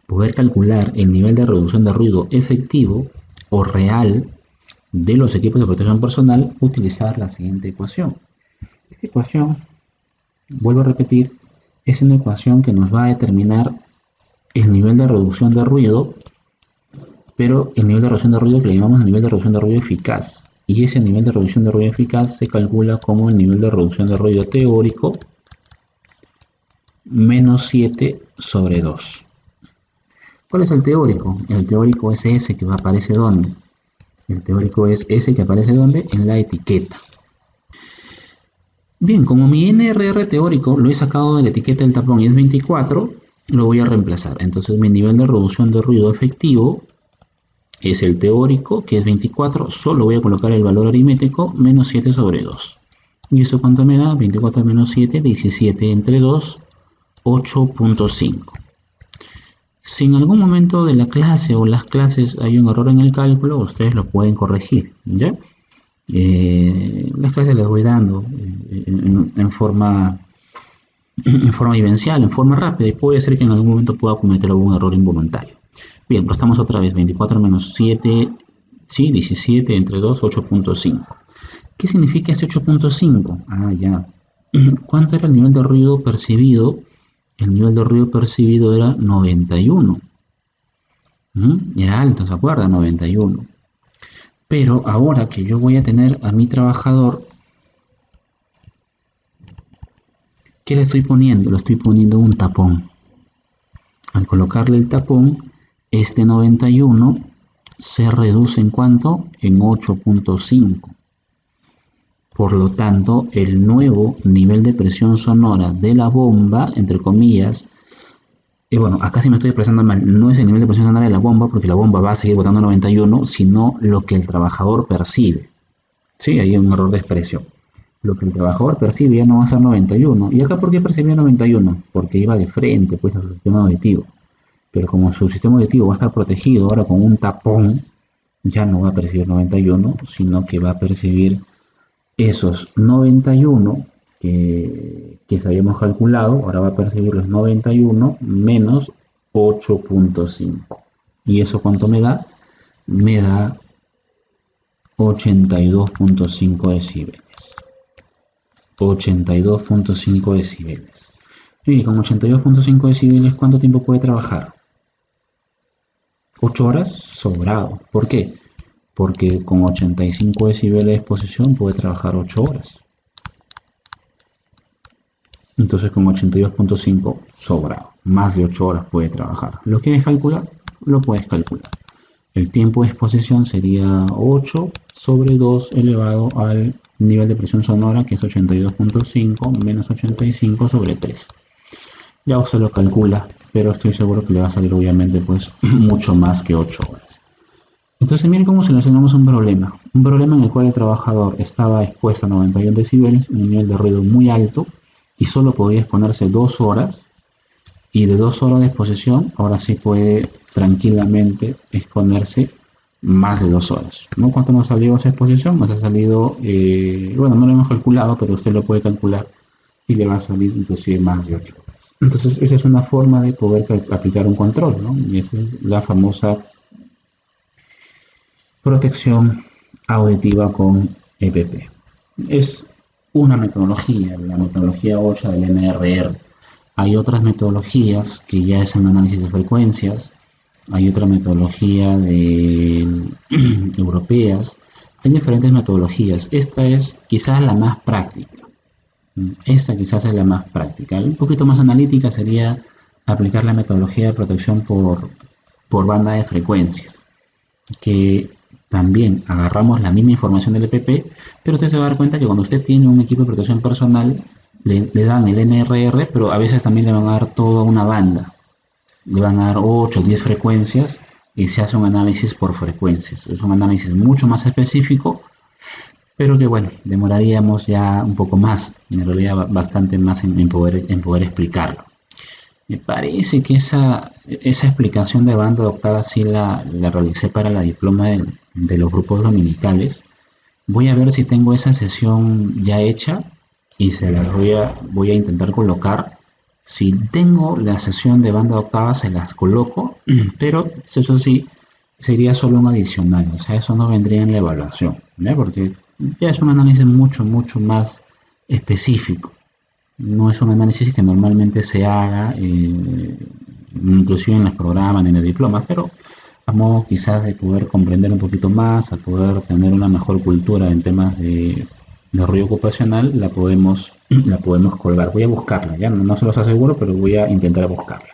poder calcular el nivel de reducción de ruido efectivo o real de los equipos de protección personal, utilizar la siguiente ecuación. Esta ecuación, vuelvo a repetir, es una ecuación que nos va a determinar el nivel de reducción de ruido, pero el nivel de reducción de ruido que le llamamos el nivel de reducción de ruido eficaz. Y ese nivel de reducción de ruido eficaz se calcula como el nivel de reducción de ruido teórico menos 7 sobre 2. ¿Cuál es el teórico? El teórico es ese que aparece ¿dónde? El teórico es ese que aparece ¿dónde? En la etiqueta. Bien, como mi NRR teórico lo he sacado de la etiqueta del tapón y es 24, lo voy a reemplazar. Entonces mi nivel de reducción de ruido efectivo es el teórico, que es 24, solo voy a colocar el valor aritmético, menos 7 sobre 2. ¿Y eso cuánto me da? 24 menos 7, 17 entre 2, 8.5. Si en algún momento de la clase o las clases hay un error en el cálculo, ustedes lo pueden corregir, ¿ya? Las clases les voy dando en forma vivencial, en forma rápida, y puede ser que en algún momento pueda cometer algún error involuntario. Bien, pero estamos otra vez, 24 menos 7, sí, 17 entre 2, 8.5. ¿Qué significa ese 8.5? Ah, ya. ¿Cuánto era el nivel de ruido percibido? El nivel de ruido percibido era 91. Era alto, ¿se acuerdan? 91. Pero ahora que yo voy a tener a mi trabajador, ¿qué le estoy poniendo? Le estoy poniendo un tapón. Al colocarle el tapón, este 91 se reduce ¿en cuánto? En 8.5. Por lo tanto, el nuevo nivel de presión sonora de la bomba, entre comillas, y bueno, acá sí me estoy expresando mal, no es el nivel de presión sonora de la bomba, porque la bomba va a seguir botando 91, sino lo que el trabajador percibe. Sí, hay un error de expresión. Lo que el trabajador percibe ya no va a ser 91. ¿Y acá por qué percibía 91? Porque iba de frente pues a su sistema auditivo. Pero como su sistema auditivo va a estar protegido ahora con un tapón, ya no va a percibir 91, sino que va a percibir esos 91 que habíamos calculado, ahora va a percibir los 91 menos 8.5. ¿Y eso cuánto me da? Me da 82.5 decibeles. 82.5 decibeles. Y con 82.5 decibeles, ¿cuánto tiempo puede trabajar? 8 horas sobrado. ¿Por qué? Porque con 85 decibeles de exposición puede trabajar 8 horas. Entonces con 82.5 sobrado. Más de 8 horas puede trabajar. ¿Lo quieres calcular? Lo puedes calcular. El tiempo de exposición sería 8 sobre 2 elevado al nivel de presión sonora, que es 82.5 menos 85 sobre 3. Ya usted lo calcula, pero estoy seguro que le va a salir obviamente pues mucho más que 8 horas. Entonces miren cómo solucionamos un problema. Un problema en el cual el trabajador estaba expuesto a 91 decibeles, un nivel de ruido muy alto, y solo podía exponerse 2 horas, y de 2 horas de exposición, ahora sí puede tranquilamente exponerse más de 2 horas. ¿No? ¿Cuánto nos salió esa exposición? Nos ha salido, bueno, no lo hemos calculado, pero usted lo puede calcular y le va a salir inclusive más de 8 horas. Entonces, esa es una forma de poder aplicar un control, ¿no? Y esa es la famosa protección auditiva con EPP. Es una metodología, la metodología 8 del NRR. Hay otras metodologías que ya es el análisis de frecuencias, hay otra metodología europeas, hay diferentes metodologías. Esta es quizás la más práctica. Esta quizás es la más práctica. Un poquito más analítica sería aplicar la metodología de protección por banda de frecuencias, que también agarramos la misma información del EPP, pero usted se va a dar cuenta que cuando usted tiene un equipo de protección personal, le dan el NRR, pero a veces también le van a dar toda una banda. Le van a dar 8 o 10 frecuencias y se hace un análisis por frecuencias. Es un análisis mucho más específico, pero que bueno, demoraríamos ya un poco más, en realidad bastante más en poder explicarlo. Me parece que esa explicación de banda de octava sí la realicé para la diploma de los grupos dominicales. Voy a ver si tengo esa sesión ya hecha y se las voy a intentar colocar. Si tengo la sesión de banda de octava, se las coloco, pero eso sí, sería solo un adicional, o sea, eso no vendría en la evaluación, ¿no? Porque ya es un análisis mucho, mucho más específico. No es un análisis que normalmente se haga, inclusive en los programas, en el diploma, pero a modo quizás de poder comprender un poquito más, a poder tener una mejor cultura en temas de ruido ocupacional la podemos colgar. Voy a buscarla, ya no se los aseguro, pero voy a intentar buscarla.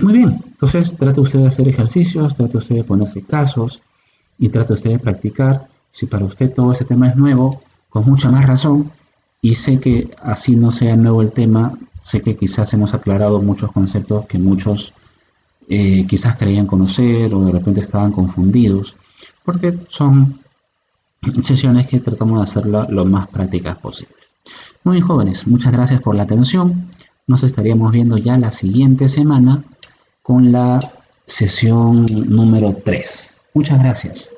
Muy bien, entonces trate usted de hacer ejercicios, trate usted de ponerse casos y trate usted de practicar. Si para usted todo ese tema es nuevo, con mucha más razón, y sé que así no sea nuevo el tema, sé que quizás hemos aclarado muchos conceptos que muchos quizás creían conocer o de repente estaban confundidos, porque son sesiones que tratamos de hacerla lo más prácticas posible. Muy bien, jóvenes, muchas gracias por la atención. Nos estaríamos viendo ya la siguiente semana con la sesión número 3. Muchas gracias.